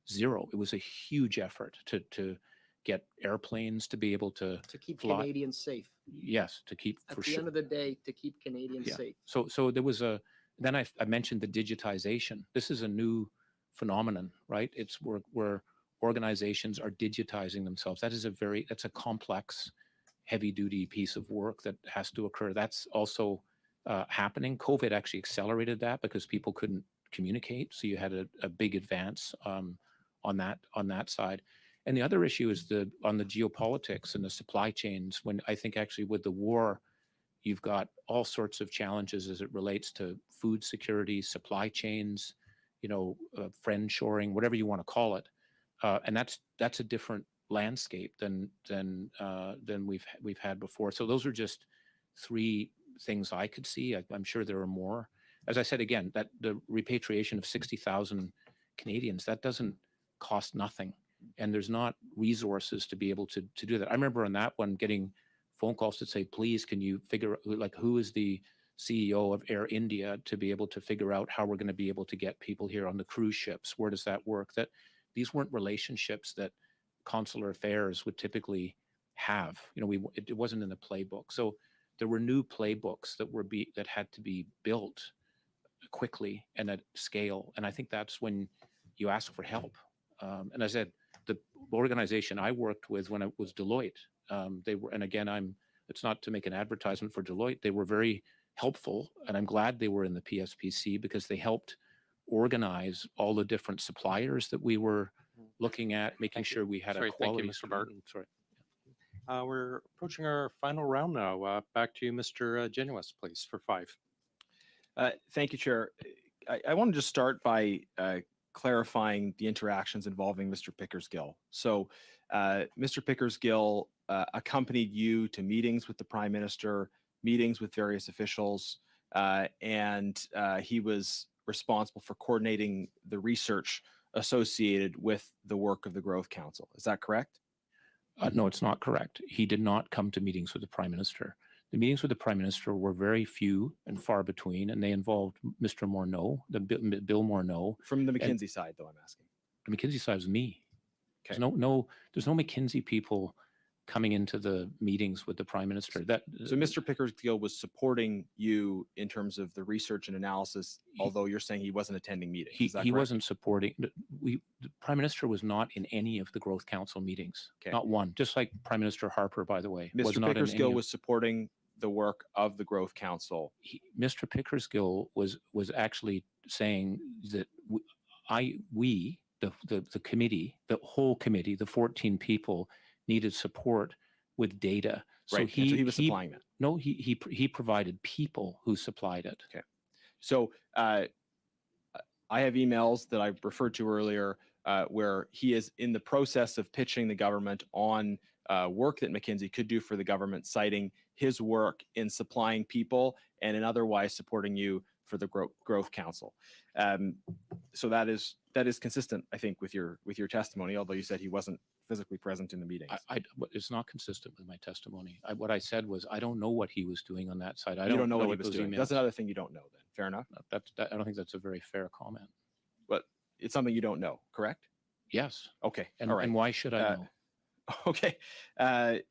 zero. It was a huge effort to get airplanes to be able to keep fly. Canadians safe. Yes, to keep At for the sure. end of the day, to keep Canadians safe. So there was then I mentioned the digitization. This is a new phenomenon, right? It's where organizations are digitizing themselves. That's a complex, heavy duty piece of work that has to occur. That's also happening. COVID actually accelerated that because people couldn't communicate. So you had a big advance on that side. And the other issue is on the geopolitics and the supply chains, when I think actually with the war, you've got all sorts of challenges as it relates to food security, supply chains, you know, friendshoring, whatever you want to call it. And that's a different landscape than we've had before. So those are just three things I could see. I'm sure there are more. As I said, again, that the repatriation of 60,000 Canadians, that doesn't cost nothing. And there's not resources to be able to do that. I remember on that one getting phone calls to say, please, can you figure like who is the CEO of Air India to be able to figure out how we're going to be able to get people here on the cruise ships? Where does that work? That these weren't relationships that consular affairs would typically have. You know, it wasn't in the playbook. So there were new playbooks that had to be built quickly and at scale. And I think that's when you ask for help. And as I said, the organization I worked with when it was Deloitte, they were, and again, it's not to make an advertisement for Deloitte, they were very helpful, and I'm glad they were in the PSPC because they helped organize all the different suppliers that we were looking at, making sure we had a quality. Thank you, Mr. Barton. Sorry. We're approaching our final round now. Back to you, Mr. Genuis, please, for 5. Thank you, Chair. I want to just start by clarifying the interactions involving Mr. Pickersgill. So Mr. Pickersgill accompanied you to meetings with the Prime Minister, meetings with various officials, and he was responsible for coordinating the research associated with the work of the Growth Council. Is that correct? No, it's not correct. He did not come to meetings with the Prime Minister. The meetings with the Prime Minister were very few and far between, and they involved Mr. Morneau, Bill Morneau. From the McKinsey side, though, I'm asking. The McKinsey side was me. Okay. There's no McKinsey people coming into the meetings with the Prime Minister. So Mr. Pickersgill was supporting you in terms of the research and analysis, although you're saying he wasn't attending meetings. Is that he correct? wasn't supporting. The Prime Minister was not in any of the Growth Council meetings. Okay. Not one. Just like Prime Minister Harper, by the way, was Mr. not in any Pickersgill of- was supporting the work of the Growth Council. Mr. Pickersgill was actually saying that the committee, the whole committee, the 14 people needed support with data. So Right. And so he was supplying that. No, he provided people who supplied it. Okay. So I have emails that I referred to earlier where he is in the process of pitching the government on work that McKinsey could do for the government, citing his work in supplying people and in otherwise supporting you for the Growth Council. So that is consistent, I think, with your testimony, although you said he wasn't physically present in the meetings. It's not consistent with my testimony. What I said was, I don't know what he was doing on that side. I You don't know what he was those doing. emails- That's another thing you don't know then. Fair enough. I don't think that's a very fair comment. But it's something you don't know, correct? Yes. Okay. And, all right. and why should I know? Okay. I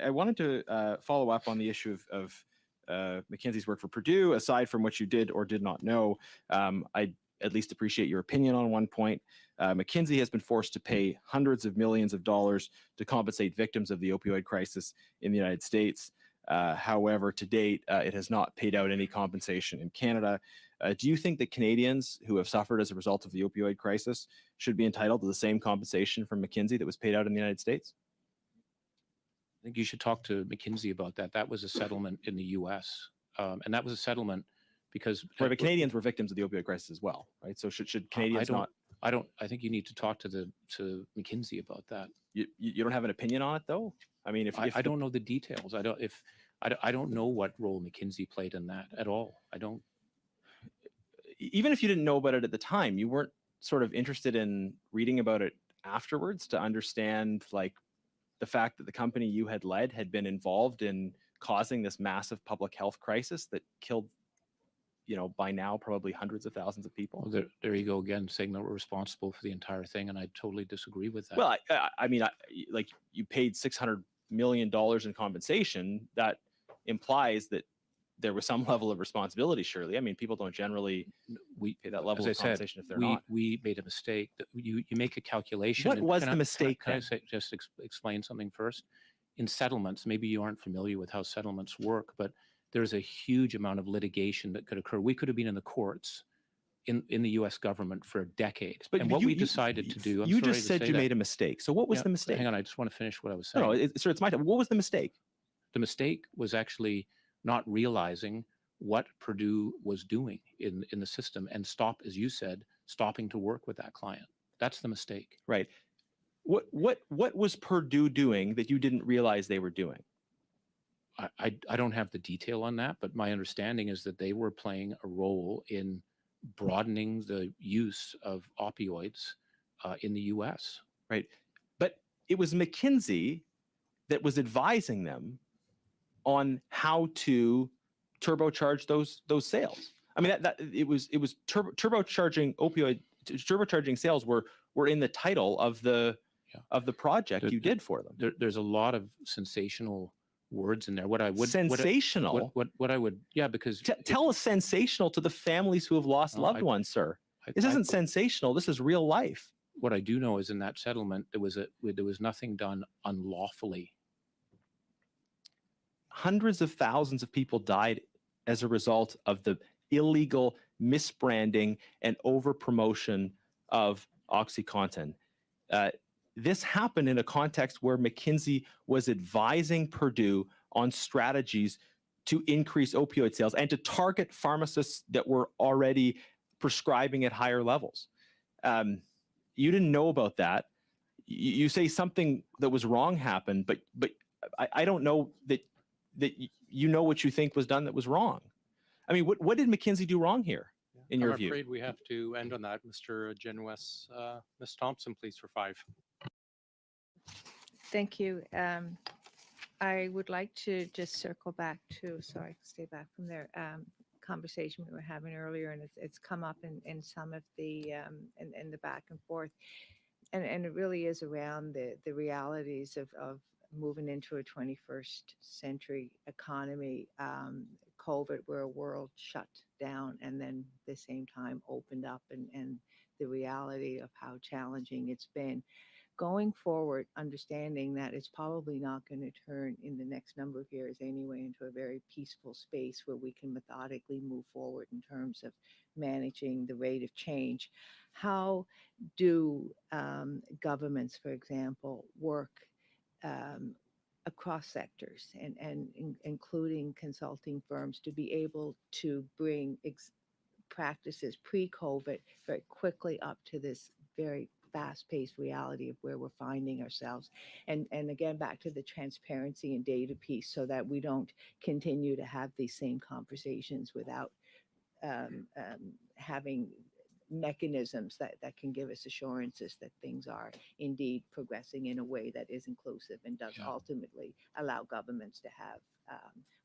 wanted to follow up on the issue of McKinsey's work for Purdue. Aside from what you did or did not know, I at least appreciate your opinion on one point. McKinsey has been forced to pay hundreds of millions of dollars to compensate victims of the opioid crisis in the United States. However, to date, it has not paid out any compensation in Canada. Do you think that Canadians who have suffered as a result of the opioid crisis should be entitled to the same compensation from McKinsey that was paid out in the United States? I think you should talk to McKinsey about that. That was a settlement in the U.S. And that was a settlement because Right, but Canadians were victims of the opioid crisis as well, right? So should Canadians not? I think you need to talk to McKinsey about that. You don't have an opinion on it, though? I mean, if I don't know the details. I don't know what role McKinsey played in that at all. I don't. Even if you didn't know about it at the time, you weren't sort of interested in reading about it afterwards to understand, like, the fact that the company you had led had been involved in causing this massive public health crisis that killed, by now probably hundreds of thousands of people. Well, there you go again, saying that we're responsible for the entire thing, and I totally disagree with that. Well, I mean, like, you paid $600 million in compensation. That implies that there was some level of responsibility, surely. I mean, people don't generally pay that level of compensation if they're not. We made a mistake. You make a calculation. What was can the mistake Can I then? just explain something first? In settlements, maybe you aren't familiar with how settlements work, but there's a huge amount of litigation that could occur. We could have been in the courts in the U.S. government for decades. But and what we decided to do, you just said you made a mistake. So what was the mistake? Hang on, I just want to finish what I was saying. No, sir, it's my time. What was the mistake? The mistake was actually not realizing what Purdue was doing in the system and as you said, stopping to work with that client. That's the mistake. Right. What was Purdue doing that you didn't realize they were doing? I don't have the detail on that, but my understanding is that they were playing a role in broadening the use of opioids in the U.S. Right. But it was McKinsey that was advising them on how to turbocharge those sales. I mean, it was turbocharging turbocharging sales were in the title of the project you did for them. There's a lot of sensational words in there. What I would sensational. What I would because tell us sensational to the families who have lost loved ones, sir. This isn't sensational. This is real life. What I do know is in that settlement there was nothing done unlawfully. Hundreds of thousands of people died as a result of the illegal misbranding and over promotion of OxyContin. This happened in a context where McKinsey was advising Purdue on strategies to increase opioid sales and to target pharmacists that were already prescribing at higher levels. You didn't know about that. you say something that was wrong happened, but I don't know that you know what you think was done that was wrong. I mean, what did McKinsey do wrong here, in your I'm view? afraid we have to end on that, Mr. Genues. Ms. Thompson, please, for 5. Thank you. I would like to just circle back to, sorry, stay back from there, conversation we were having earlier, and it's come up in some of the, in the back and forth. And it really is around the realities of moving into a 21st century economy. COVID, where a world shut down and then at the same time opened up, and the reality of how challenging it's been. Going forward, understanding that it's probably not going to turn in the next number of years anyway into a very peaceful space where we can methodically move forward in terms of managing the rate of change. How do governments, for example, work across sectors and including consulting firms to be able to bring practices pre-COVID very quickly up to this very fast-paced reality of where we're finding ourselves, and again back to the transparency and data piece, so that we don't continue to have these same conversations without having mechanisms that can give us assurances that things are indeed progressing in a way that is inclusive and does ultimately allow governments to have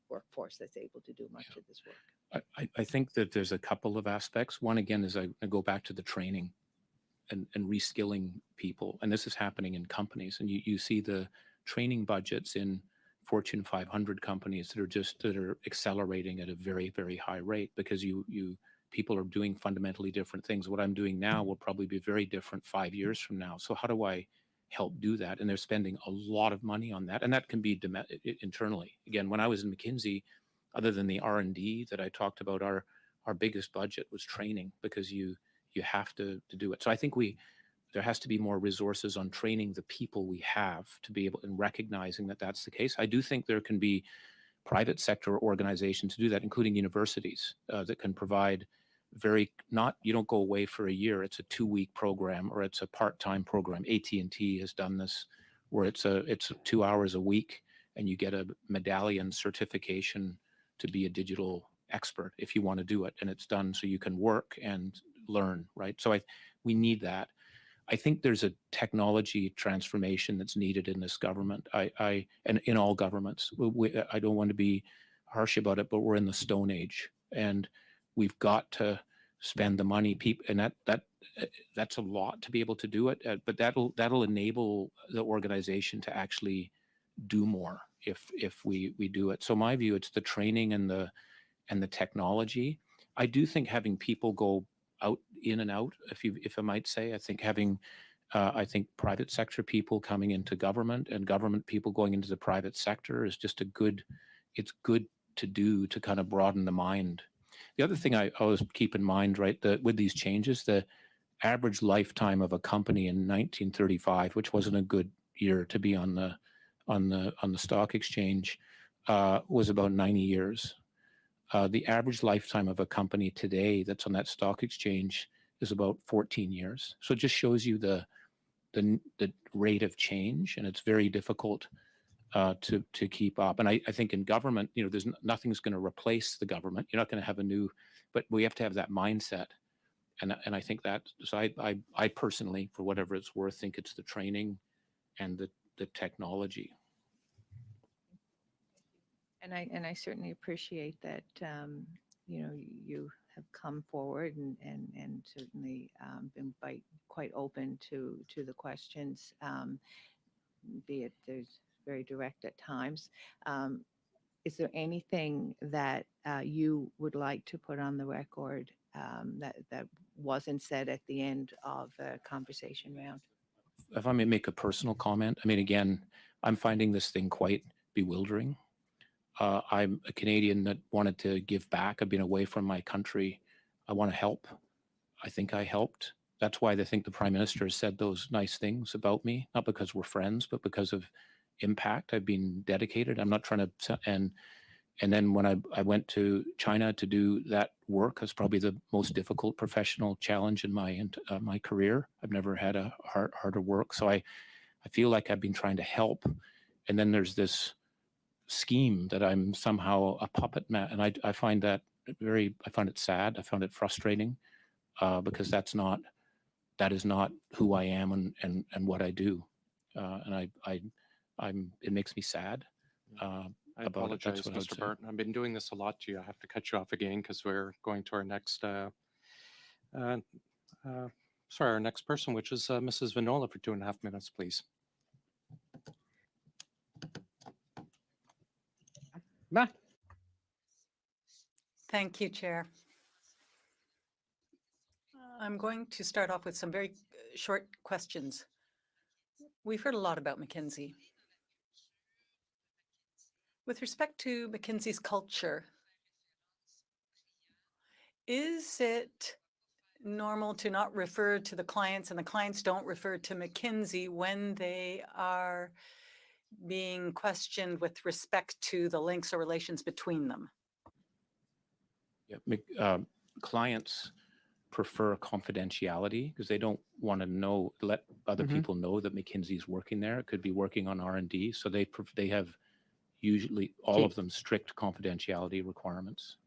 workforce that's able to do much of this work. I think that there's a couple of aspects. One, again, is I go back to the training and reskilling people. And this is happening in companies. And you see the training budgets in Fortune 500 companies that are accelerating at a very, very high rate, because people are doing fundamentally different things. What I'm doing now will probably be very different 5 years from now. So how do I help do that? And they're spending a lot of money on that. And that can be internally. Again, when I was in McKinsey, other than the R&D that I talked about, our biggest budget was training, because you have to do it. So I think there has to be more resources on training the people we have to be able, and recognizing that that's the case. I do think there can be private sector organizations to do that, including universities that can provide you don't go away for a year. It's a 2-week program, or it's a part-time program. AT&T has done this, where it's 2 hours a week, and you get a medallion certification to be a digital expert if you want to do it, and it's done so you can work and learn, right? So we need that. I think there's a technology transformation that's needed in this government. And in all governments. I don't want to be harsh about it, but we're in the Stone Age, and we've got to spend the money. And that's a lot to be able to do it. But that'll enable the organization to actually do more if we do it. So my view, it's the training and the technology. I do think having people go out, in and out, if I might say, I think private sector people coming into government and government people going into the private sector is just it's good to do, to kind of broaden the mind. The other thing I always keep in mind, right, that with these changes, the average lifetime of a company in 1935, which wasn't a good year to be on the stock exchange, was about 90 years. The average lifetime of a company today that's on that stock exchange is about 14 years. So it just shows you the rate of change, and it's very difficult to keep up. And I think in government, there's nothing's going to replace the government. You're not going to have but we have to have that mindset. And I think that, so I personally, for whatever it's worth, think it's the training and the technology. And I certainly appreciate that, you have come forward and certainly been quite open to the questions, be it there's very direct at times. Is there anything that you would like to put on the record that wasn't said at the end of the conversation round? If I may make a personal comment, I mean, again, I'm finding this thing quite bewildering. I'm a Canadian that wanted to give back. I've been away from my country. I want to help. I think I helped. That's why I think the Prime Minister has said those nice things about me, not because we're friends, but because of impact. I've been dedicated. I'm not trying to, and then when I went to China to do that work, it's probably the most difficult professional challenge in my career. I've never had a harder work. So I feel like I've been trying to help, and then there's this scheme that I'm somehow a puppet man, and I find that I find it sad. I found it frustrating because that is not who I am and what I do, and it makes me sad. I about it. That's apologize, what I would Mr. say. Barton. I've been doing this a lot to you. I have to cut you off again because we're going to our next, our next person, which is Mrs. Vinola for 2.5 minutes, please. Thank you, Chair. I'm going to start off with some very short questions. We've heard a lot about McKinsey. With respect to McKinsey's culture, is it normal to not refer to the clients and the clients don't refer to McKinsey when they are being questioned with respect to the links or relations between them? Yeah, clients prefer confidentiality because they don't want to let other people know that McKinsey is working there. It could be working on R&D, so they have usually all of them strict confidentiality requirements.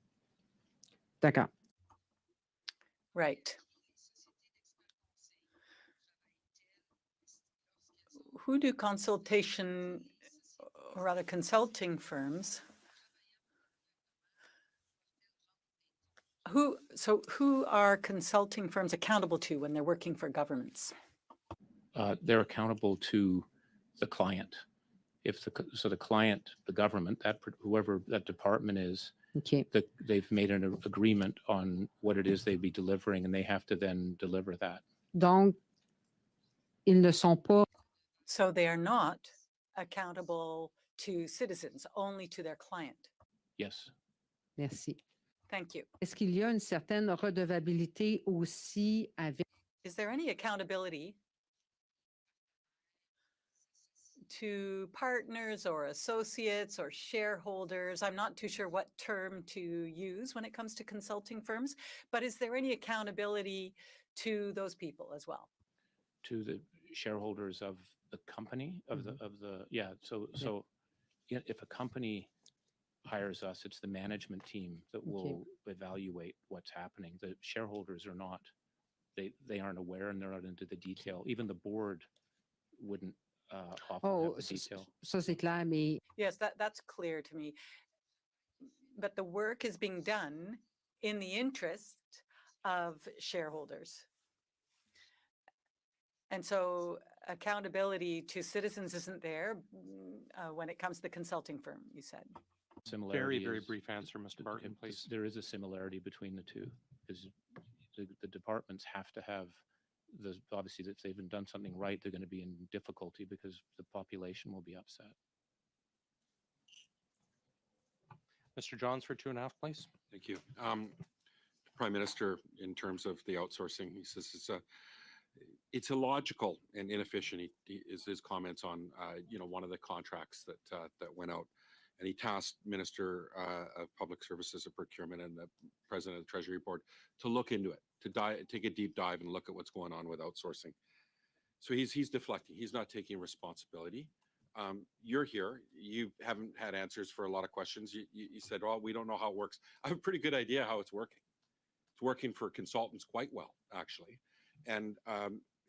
D'accord. Right. Who do consulting firms, who are consulting firms accountable to when they're working for governments? They're accountable to the client. So the client, the government, whoever that department is, they've made an agreement on what it is they'd be delivering, and they have to then deliver that. Donc, ils ne sont pas. So they are not accountable to citizens, only to their client. Yes. Merci. Thank you. Est-ce qu'il y a une certaine redevabilité aussi avec? Is there any accountability to partners or associates or shareholders? I'm not too sure what term to use when it comes to consulting firms, but is there any accountability to those people as well? To the shareholders of the company, yeah. So if a company hires us, it's the management team that will evaluate what's happening. The shareholders are not, they aren't aware, and they're not into the detail. Even the board wouldn't often have the detail. Ça c'est clair, mais yes, that's clear to me. But the work is being done in the interest of shareholders. And so accountability to citizens isn't there when it comes to the consulting firm, you said. Very, very brief answer, Mr. Barton, please. There is a similarity between the two, because the departments have to have obviously, if they've done something right, they're going to be in difficulty because the population will be upset. Mr. Johns for 2.5, please. Thank you. Prime Minister, in terms of the outsourcing, he says it's illogical and inefficient. Is his comments on one of the contracts that went out, and he tasked Minister of Public Services and Procurement and the President of the Treasury Board to look into it, to take a deep dive and look at what's going on with outsourcing. So he's deflecting. He's not taking responsibility. You're here. You haven't had answers for a lot of questions. You said, "Well, we don't know how it works." I have a pretty good idea how it's working. It's working for consultants quite well, actually. And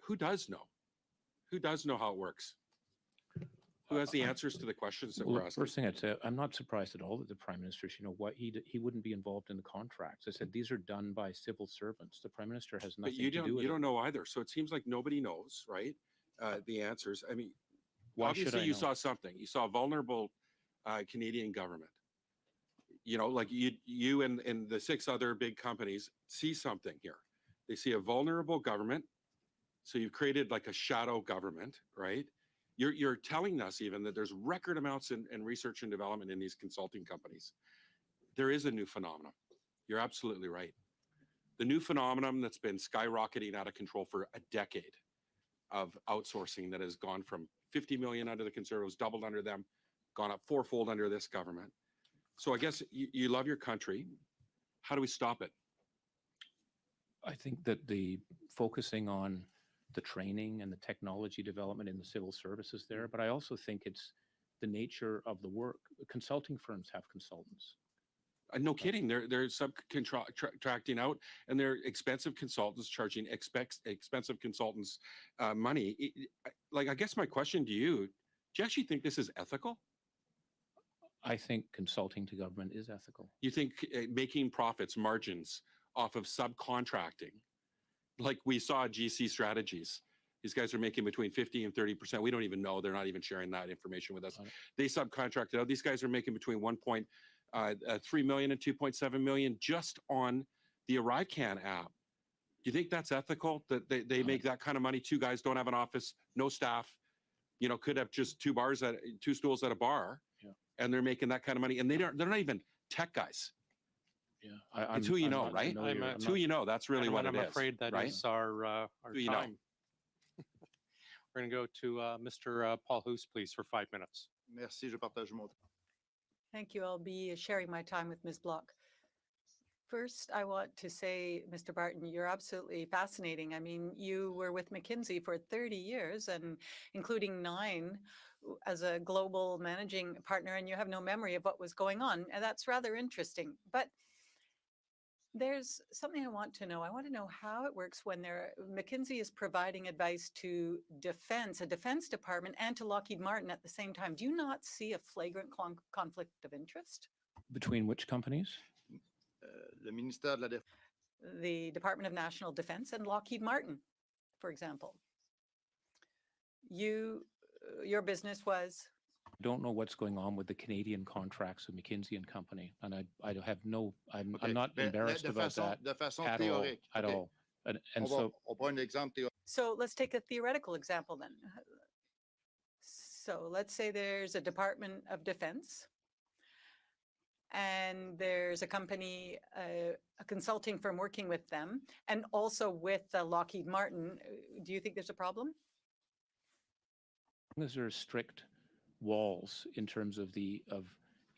who does know? Who does know how it works? Who has the answers to the questions that we're asking? First thing I'd say, I'm not surprised at all that the Prime Minister, he wouldn't be involved in the contracts. I said these are done by civil servants. The Prime Minister has nothing to do with it. You don't know either. So it seems like nobody knows, right? The answers. I mean, why should I obviously you know? saw something. You saw a vulnerable Canadian government. Like you and the 6 other big companies see something here. They see a vulnerable government. So you've created like a shadow government, right? You're telling us even that there's record amounts in research and development in these consulting companies. There is a new phenomenon. You're absolutely right. The new phenomenon that's been skyrocketing out of control for a decade of outsourcing that has gone from 50 million under the Conservatives, doubled under them, gone up 4-fold under this government. So I guess you love your country. How do we stop it? I think that the focusing on the training and the technology development in the civil services there, but I also think it's the nature of the work. Consulting firms have consultants. No kidding. They're subcontracting out, and they're expensive consultants charging expensive consultants money. Like, I guess my question to you: do you actually think this is ethical? I think consulting to government is ethical. You think making profits, margins off of subcontracting, like we saw at GC Strategies, these guys are making between 50 and 30%. We don't even know. They're not even sharing that information with us. They subcontracted out. These guys are making between 1.3 million and 2.7 million just on the ArriveCan app. Do you think that's ethical, that they make that kind of money? Two guys don't have an office, no staff, you know, could have just two stools at a bar, and they're making that kind of money, and they're not even tech guys. Yeah, it's who you know, right? It's who you know. That's really what it is. I'm afraid that right? is our Who you know. time. We're going to go to Mr. Paul Hoos, please, for 5 minutes. Merci, je partage mon. Thank you. I'll be sharing my time with Ms. Block. First, I want to say, Mr. Barton, you're absolutely fascinating. I mean, you were with McKinsey for 30 years, and including 9 as a global managing partner, and you have no memory of what was going on. And that's rather interesting. But there's something I want to know. I want to know how it works when McKinsey is providing advice to a defense department, and to Lockheed Martin at the same time. Do you not see a flagrant conflict of interest? Between which companies? Le ministère de la Défense. The Department of National Defense and Lockheed Martin, for example. Your business was? I don't know what's going on with the Canadian contracts with McKinsey and Company, and I have no. I'm not embarrassed about that at all. And so, on prend un exemple théorique. So let's take a theoretical example then. So let's say there's a Department of Defense, and there's a company, a consulting firm working with them, and also with Lockheed Martin. Do you think there's a problem? as there are strict walls in terms of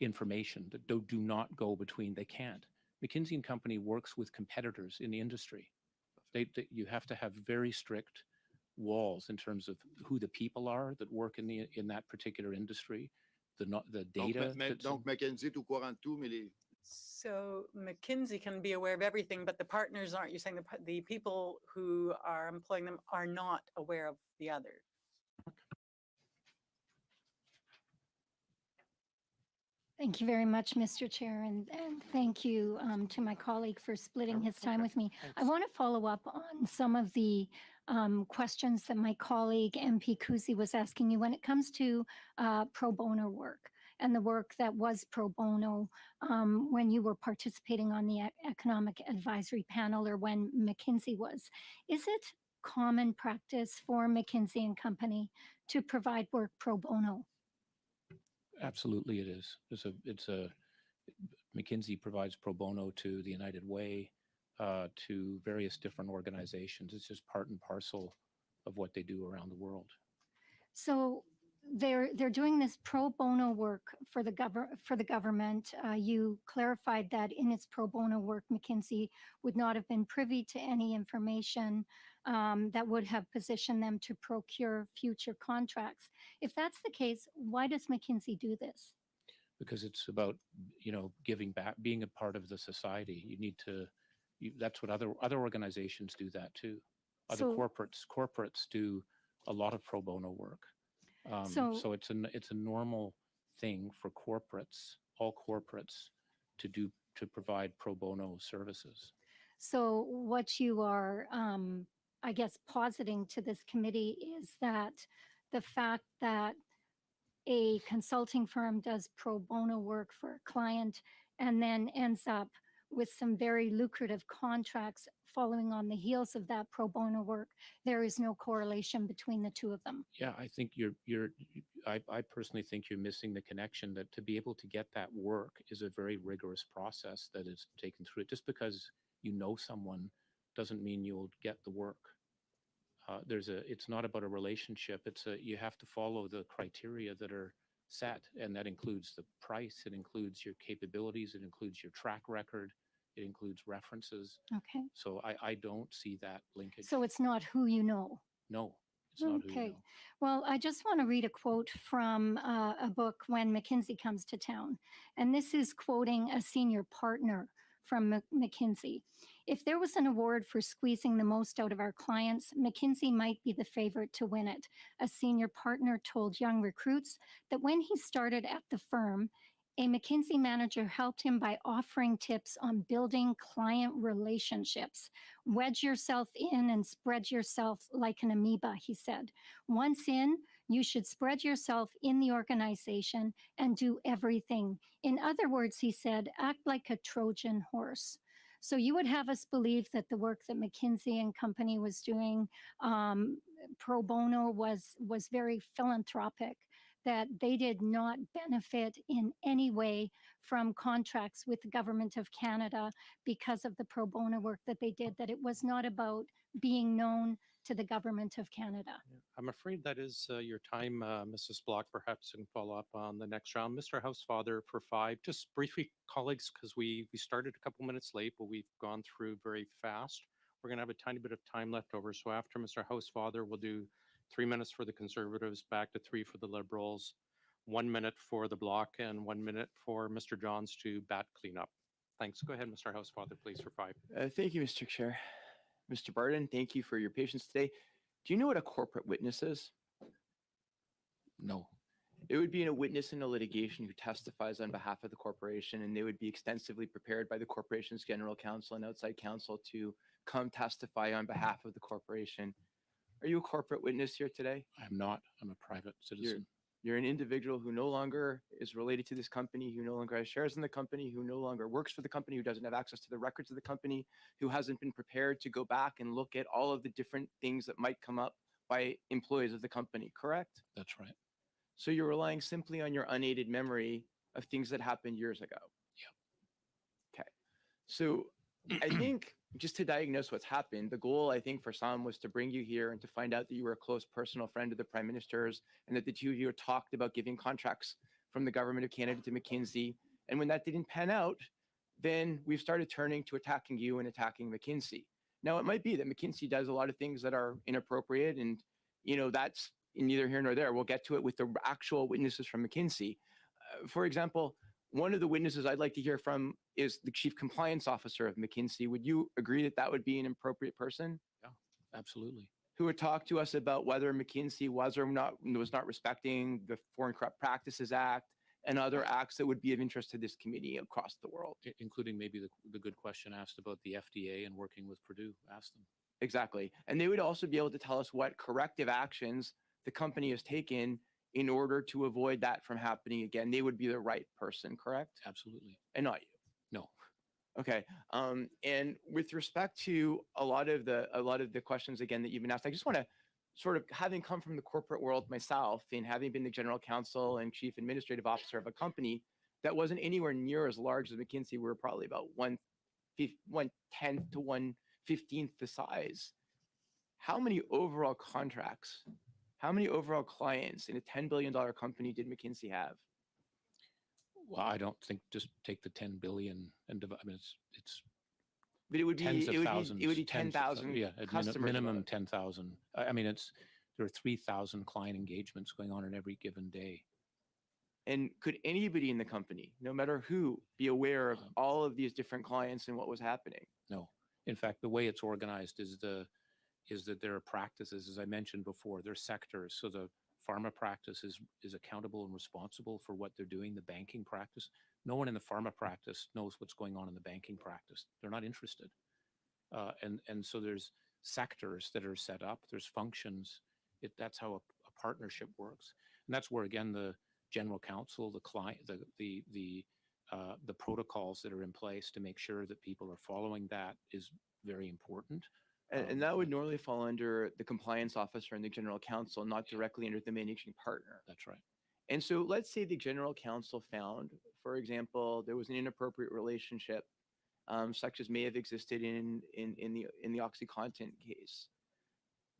information that do not go between, they can't. McKinsey and Company works with competitors in the industry. You have to have very strict walls in terms of who the people are that work in that particular industry, the data. Donc McKinsey est au courant de tout, mais les. So McKinsey can be aware of everything, but the partners aren't. You're saying the people who are employing them are not aware of the other. Thank you very much, Mr. Chair, and thank you to my colleague for splitting his time with me. I want to follow up on some of the questions that my colleague MP Kuzi was asking you when it comes to pro bono work and the work that was pro bono when you were participating on the economic advisory panel, or when McKinsey was. Is it common practice for McKinsey and Company to provide work pro bono? Absolutely, it is. McKinsey provides pro bono to the United Way, to various different organizations. It's just part and parcel of what they do around the world. So they're doing this pro bono work for the government. You clarified that in its pro bono work, McKinsey would not have been privy to any information that would have positioned them to procure future contracts. If that's the case, why does McKinsey do this? Because it's about, giving back, being a part of the society. You need to. That's what other organizations do that too. Other corporates do a lot of pro bono work. So it's a normal thing for corporates, all corporates, to provide pro bono services. So what you are, I guess, positing to this committee is that the fact that a consulting firm does pro bono work for a client and then ends up with some very lucrative contracts following on the heels of that pro bono work, there is no correlation between the two of them. Yeah, I think I personally think you're missing the connection, that to be able to get that work is a very rigorous process that is taken through it. Just because you know someone doesn't mean you'll get the work. It's not about a relationship. You have to follow the criteria that are set, and that includes the price, it includes your capabilities, it includes your track record, it includes references. Okay. So I don't see that linkage. So it's not who you know. No, it's not who you Okay. know. Well, I just want to read a quote from a book, When McKinsey Comes to Town. And this is quoting a senior partner from McKinsey. If there was an award for squeezing the most out of our clients, McKinsey might be the favorite to win it. A senior partner told young recruits that when he started at the firm, a McKinsey manager helped him by offering tips on building client relationships. Wedge yourself in and spread yourself like an amoeba, he said. Once in, you should spread yourself in the organization and do everything. In other words, he said, act like a Trojan horse. So you would have us believe that the work that McKinsey and Company was doing pro bono was very philanthropic, that they did not benefit in any way from contracts with the government of Canada because of the pro bono work that they did, that it was not about being known to the government of Canada. I'm afraid that is your time, Mrs. Block. Perhaps you can follow up on the next round. Mr. Housefather for 5. Just briefly, colleagues, because we started a couple minutes late, but we've gone through very fast. We're going to have a tiny bit of time left over. So after Mr. Housefather, we'll do 3 minutes for the Conservatives, back to 3 for the Liberals, 1 minute for the Bloc, and 1 minute for Mr. Johns to bat cleanup. Thanks. Go ahead, Mr. Housefather, please, for 5. Thank you, Mr. Chair. Mr. Barton, thank you for your patience today. Do you know what a corporate witness is? No. It would be a witness in a litigation who testifies on behalf of the corporation, and they would be extensively prepared by the corporation's general counsel and outside counsel to come testify on behalf of the corporation. Are you a corporate witness here today? I'm not. I'm a private citizen. You're an individual who no longer is related to this company, who no longer has shares in the company, who no longer works for the company, who doesn't have access to the records of the company, who hasn't been prepared to go back and look at all of the different things that might come up by employees of the company, correct? That's right. So you're relying simply on your unaided memory of things that happened years ago. Yeah. Okay. So I think just to diagnose what's happened, the goal, I think, for some was to bring you here and to find out that you were a close personal friend of the Prime Minister's and that the two of you talked about giving contracts from the government of Canada to McKinsey. And when that didn't pan out, then we've started turning to attacking you and attacking McKinsey. Now, it might be that McKinsey does a lot of things that are inappropriate, and that's neither here nor there. We'll get to it with the actual witnesses from McKinsey. For example, one of the witnesses I'd like to hear from is the chief compliance officer of McKinsey. Would you agree that that would be an appropriate person? Yeah, absolutely. Who would talk to us about whether McKinsey was not respecting the Foreign Corrupt Practices Act and other acts that would be of interest to this committee across the world. Including maybe the good question asked about the FDA and working with Purdue. Ask them. Exactly. And they would also be able to tell us what corrective actions the company has taken in order to avoid that from happening again. They would be the right person, correct? Absolutely. And not you. No. Okay. And with respect to a lot of the questions again that you've been asked, I just want to sort of, having come from the corporate world myself and having been the general counsel and chief administrative officer of a company that wasn't anywhere near as large as McKinsey, we were probably about 1/10 to 1/15 the size. How many overall contracts, how many overall clients in a $10 billion company did McKinsey have? Well, I don't think, just take the 10 billion and divide. I mean, it's. But it would be tens of it would thousands. be, it would be tens of 10,000 Yeah, at customers. minimum 10,000. I mean, there are 3,000 client engagements going on in every given day. And could anybody in the company, no matter who, be aware of all of these different clients and what was happening? No. In fact, the way it's organized is that there are practices, as I mentioned before, there are sectors. So the pharma practice is accountable and responsible for what they're doing. The banking practice, no one in the pharma practice knows what's going on in the banking practice. They're not interested. And so there's sectors that are set up. There's functions. That's how a partnership works. And that's where, again, the general counsel, the client, the protocols that are in place to make sure that people are following that is very important. And that would normally fall under the compliance officer and the general counsel, not directly under the managing partner. That's right. And so let's say the general counsel found, for example, there was an inappropriate relationship, such as may have existed in the OxyContin case.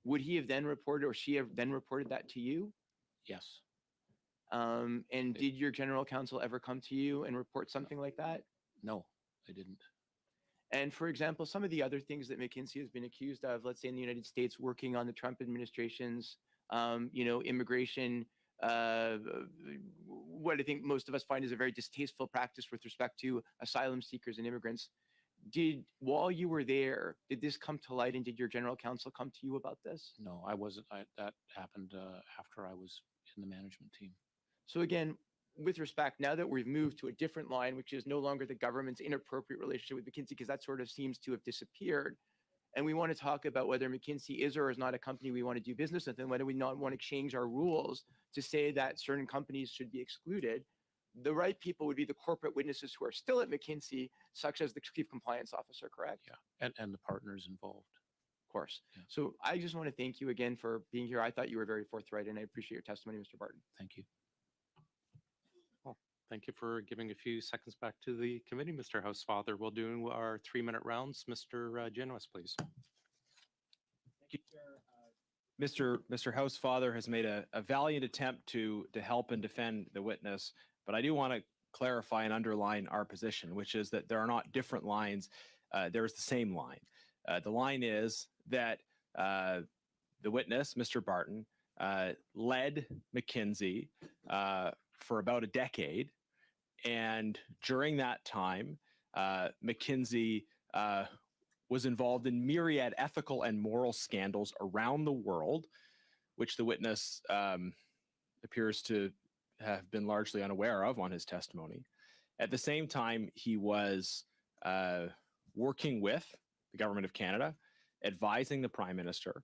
Would he have then reported, or she have then reported that to you? Yes. And did your general counsel ever come to you and report something like that? No, I didn't. And for example, some of the other things that McKinsey has been accused of, let's say in the United States, working on the Trump administration's, immigration, what I think most of us find is a very distasteful practice with respect to asylum seekers and immigrants. While you were there, did this come to light, and did your general counsel come to you about this? No, I wasn't. That happened after I was in the management team. So again, with respect, now that we've moved to a different line, which is no longer the government's inappropriate relationship with McKinsey, because that sort of seems to have disappeared, and we want to talk about whether McKinsey is or is not a company we want to do business with, and whether we not want to change our rules to say that certain companies should be excluded, the right people would be the corporate witnesses who are still at McKinsey, such as the chief compliance officer, correct? Yeah, and the partners involved. Of course. Yeah. So I just want to thank you again for being here. I thought you were very forthright, and I appreciate your testimony, Mr. Barton. Thank you. Well, thank you for giving a few seconds back to the committee, Mr. Housefather. We'll do our 3-minute rounds. Mr. Genuis, please. Thank you, Chair. Mr. Housefather has made a valiant attempt to help and defend the witness, but I do want to clarify and underline our position, which is that there are not different lines. There is the same line. The line is that the witness, Mr. Barton, led McKinsey for about a decade, and during that time, McKinsey was involved in myriad ethical and moral scandals around the world, which the witness appears to have been largely unaware of on his testimony. At the same time, he was working with the government of Canada, advising the Prime Minister,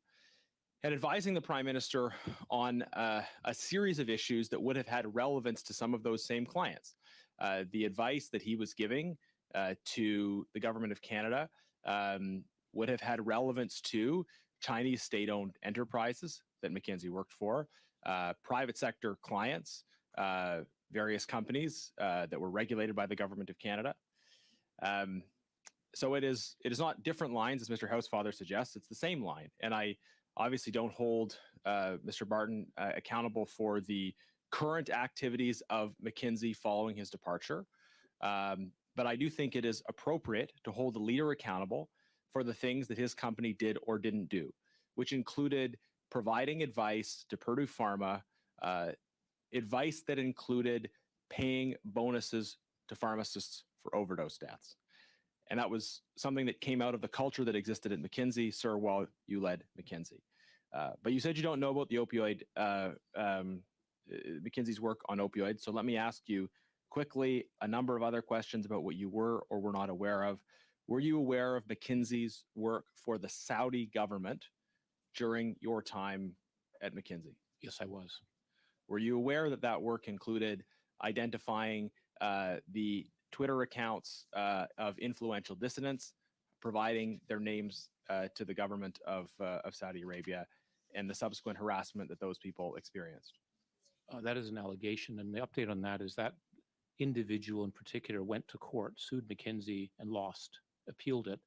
and advising the Prime Minister on a series of issues that would have had relevance to some of those same clients. The advice that he was giving to the government of Canada would have had relevance to Chinese state-owned enterprises that McKinsey worked for, private sector clients, various companies that were regulated by the government of Canada. So it is not different lines, as Mr. Housefather suggests. It's the same line. And I obviously don't hold Mr. Barton accountable for the current activities of McKinsey following his departure. But I do think it is appropriate to hold the leader accountable for the things that his company did or didn't do, which included providing advice to Purdue Pharma, advice that included paying bonuses to pharmacists for overdose deaths. And that was something that came out of the culture that existed at McKinsey, sir, while you led McKinsey. But you said you don't know about the opioid, McKinsey's work on opioids. So let me ask you quickly a number of other questions about what you were or were not aware of. Were you aware of McKinsey's work for the Saudi government during your time at McKinsey? Yes, I was. Were you aware that that work included identifying the Twitter accounts of influential dissidents, providing their names to the government of Saudi Arabia, and the subsequent harassment that those people experienced? That is an allegation, and the update on that is that individual in particular went to court, sued McKinsey, and lost, appealed it,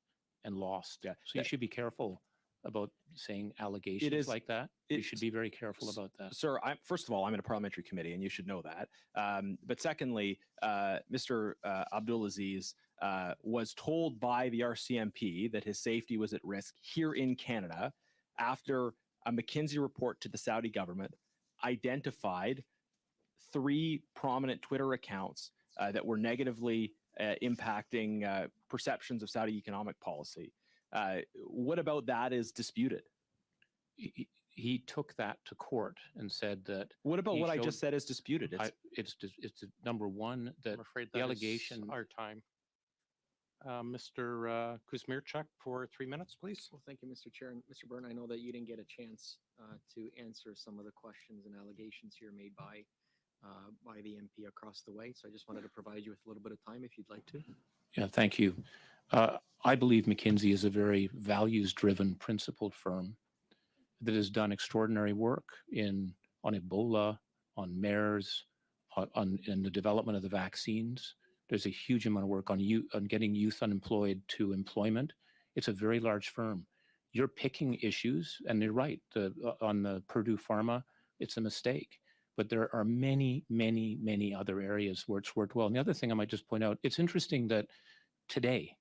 and lost. Yeah. So you should be careful about saying allegations like that. You should be very careful about that. Sir, first of all, I'm in a parliamentary committee, and you should know that. But secondly, Mr. Abdulaziz was told by the RCMP that his safety was at risk here in Canada after a McKinsey report to the Saudi government identified 3 prominent Twitter accounts that were negatively impacting perceptions of Saudi economic policy. What about that is disputed? He took that to court and said that. What about what I just said is disputed? It's number one that I'm afraid the that allegation. is our time. Mr. Kuzmierczak for 3 minutes, please. Well, thank you, Mr. Chair. And Mr. Byrne, I know that you didn't get a chance to answer some of the questions and allegations here made by the MP across the way. So I just wanted to provide you with a little bit of time if you'd like to. Yeah, thank you. I believe McKinsey is a very values-driven, principled firm that has done extraordinary work on Ebola, on MERS, in the development of the vaccines. There's a huge amount of work on getting youth unemployed to employment. It's a very large firm. You're picking issues, and you're right. On the Purdue Pharma, it's a mistake. But there are many, many, many other areas where it's worked well. And the other thing I might just point out, it's interesting that today,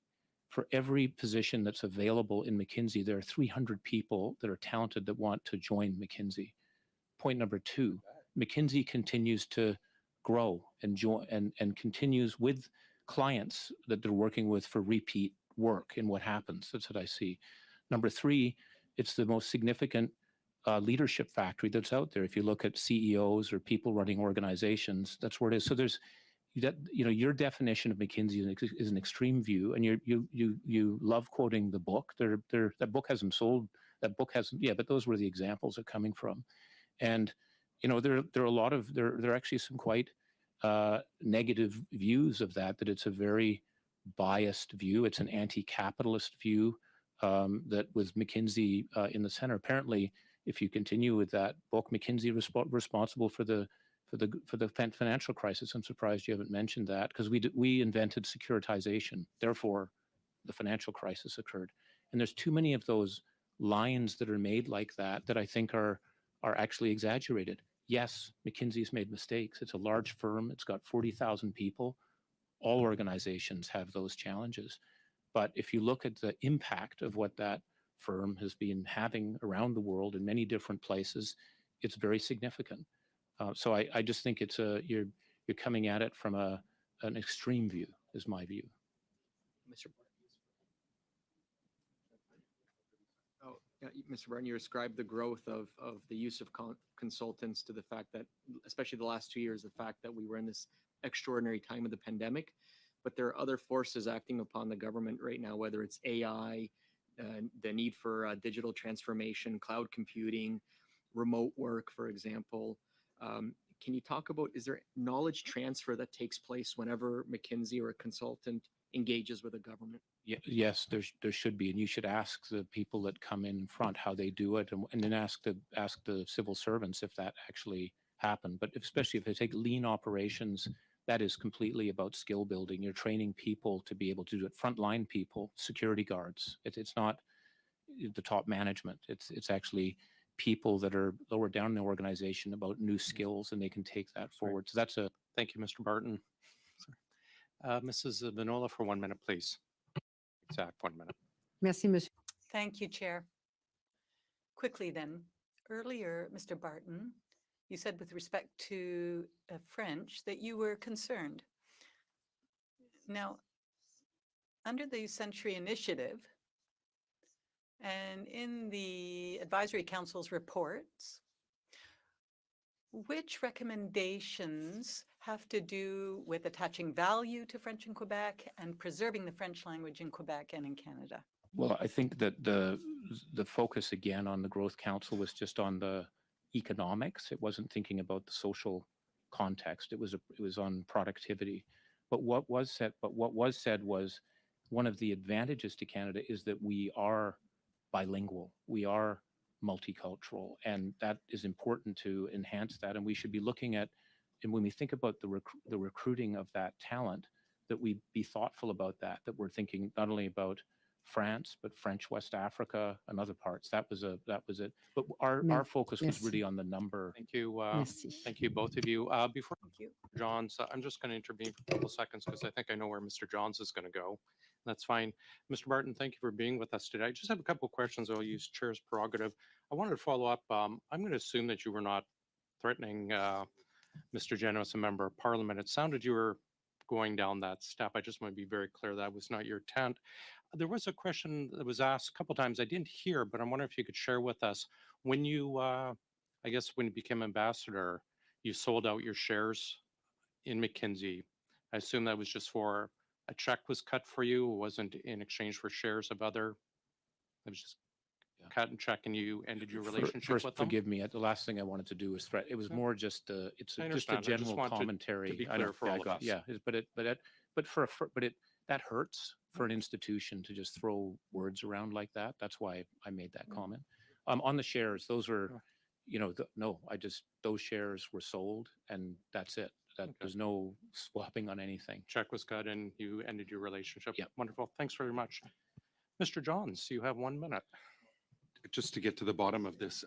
For every position that's available in McKinsey, there are 300 people that are talented that want to join McKinsey. Point number two, McKinsey continues to grow and join and continues with clients that they're working with for repeat work and what happens. That's what I see. Number three, it's the most significant leadership factory that's out there. If you look at CEOs or people running organizations, that's where it is. So there's that, you know, your definition of McKinsey is an extreme view, and you love quoting the book. That book hasn't sold. That book hasn't. Yeah, but those were the examples are coming from, and you know there are a lot of there are actually some quite negative views of that. That it's a very biased view. It's an anti-capitalist view that with McKinsey in the center. Apparently, if you continue with that book, McKinsey responsible for the financial crisis. I'm surprised you haven't mentioned that, because we invented securitization. Therefore, the financial crisis occurred. And there's too many of those lines that are made like that that I think are actually exaggerated. Yes, McKinsey's made mistakes. It's a large firm. It's got 40,000 people. All organizations have those challenges. But if you look at the impact of what that firm has been having around the world in many different places, it's very significant. So I just think it's you're coming at it from an extreme view, is my view. Mr. Oh, yeah, Mr. Barton, you described the growth of the use of consultants to the fact that, especially the last 2 years, the fact that we were in this extraordinary time of the pandemic, but there are other forces acting upon the government right now, whether it's AI, the need for digital transformation, cloud computing, remote work, for example. Can you talk about, is there knowledge transfer that takes place whenever McKinsey or a consultant engages with a government? Yes, there should be, and you should ask the people that come in front how they do it, and then ask the civil servants if that actually happened. But especially if they take lean operations, that is completely about skill building. You're training people to be able to do it. Frontline people, security guards. It's not the top management. It's actually people that are lower down in the organization about new skills, and they can take that forward. So that's a Thank you, Mr. Barton. Mrs. Vinola, for 1 minute, please. Exact 1 minute. Merci, Monsieur. Thank you, Chair. Quickly then, earlier, Mr. Barton, you said with respect to French that you were concerned. Now, under the Century Initiative, and in the Advisory Council's reports, which recommendations have to do with attaching value to French in Quebec and preserving the French language in Quebec and in Canada? Well, I think that the focus again on the Growth Council was just on the economics. It wasn't thinking about the social context. It was on productivity. But what was said was one of the advantages to Canada is that we are bilingual. We are multicultural, and that is important to enhance that. And we should be looking at, and when we think about the recruiting of that talent, that we be thoughtful about that. That we're thinking not only about France, but French West Africa and other parts. That was it. But our focus was really on the number. Thank you. Thank you, both of you. Before Johns, I'm just going to intervene for a couple seconds because I think I know where Mr. Johns is going to go. That's fine. Mr. Barton, thank you for being with us today. I just have a couple of questions. I'll use Chair's prerogative. I wanted to follow up. I'm going to assume that you were not threatening Mr. Genos, a member of Parliament. It sounded you were going down that step. I just want to be very clear that was not your intent. There was a question that was asked a couple times I didn't hear, but I'm wondering if you could share with us when you, I guess when you became ambassador, you sold out your shares in McKinsey. I assume that was just for a check was cut for you. It wasn't in exchange for shares of other. It was just cut and check, and you ended your relationship First, with them. forgive me. The last thing I wanted to do was threat. It was more just it's just a general commentary. To be clear for all of us. Yeah, that hurts for an institution to just throw words around like that. That's why I made that comment. On the shares, those were, those shares were sold, and that's it. There's no swapping on anything. Check was cut, and you ended your relationship. Yeah, wonderful. Thanks very much, Mr. Johns. You have 1 minute. Just to get to the bottom of this,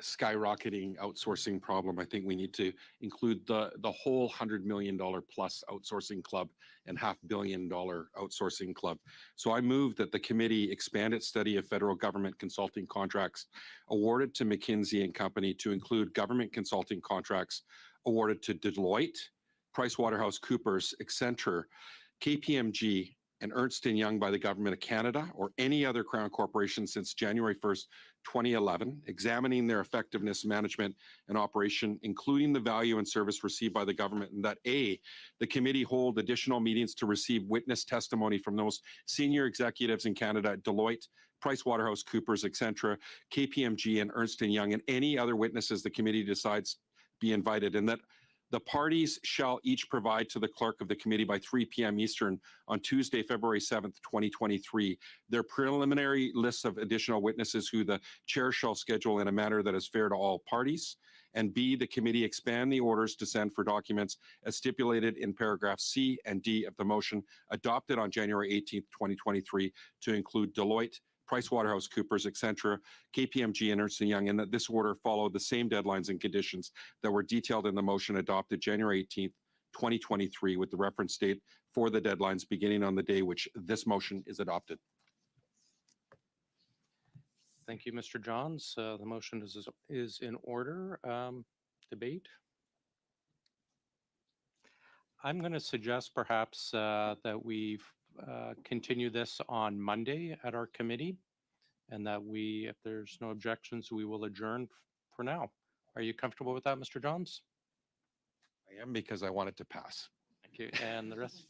skyrocketing outsourcing problem, I think we need to include the whole $100 million plus outsourcing club and $500 million outsourcing club. So I move that the committee expand its study of federal government consulting contracts awarded to McKinsey and Company to include government consulting contracts awarded to Deloitte, PricewaterhouseCoopers, Accenture, KPMG, and Ernst & Young by the Government of Canada or any other Crown Corporation since January 1st, 2011, examining their effectiveness, management, and operation, including the value and service received by the government, and that A, the committee hold additional meetings to receive witness testimony from those senior executives in Canada at Deloitte, PricewaterhouseCoopers, Accenture, KPMG, and Ernst & Young, and any other witnesses the committee decides be invited, and that the parties shall each provide to the clerk of the committee by 3 p.m. Eastern on Tuesday, February 7th, 2023, their preliminary lists of additional witnesses who the chair shall schedule in a manner that is fair to all parties. And B, the committee expand the orders to send for documents as stipulated in paragraphs C and D of the motion adopted on January 18th, 2023 to include Deloitte, PricewaterhouseCoopers, Accenture, KPMG, and Ernst & Young, and that this order follow the same deadlines and conditions that were detailed in the motion adopted January 18th, 2023, with the reference date for the deadlines beginning on the day which this motion is adopted. Thank you, Mr. Johns. The motion is in order. Debate? I'm going to suggest perhaps that we continue this on Monday at our committee, and that we, if there's no objections, we will adjourn for now. Are you comfortable with that, Mr. Johns? I am, because I want it to pass. Thank you. And the rest?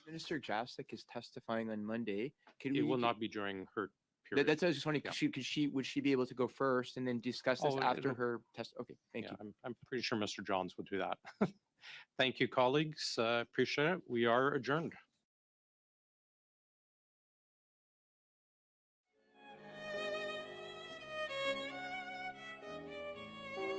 Minister Jasek is testifying on Monday. Could It we will not be during her period. That's what I was just wondering. Yeah. Would she be able to go first and then discuss this Oh, after it'll- her test? Okay, thank you. I'm pretty sure Mr. Johns would do that. Thank you, colleagues. Appreciate it. We are adjourned.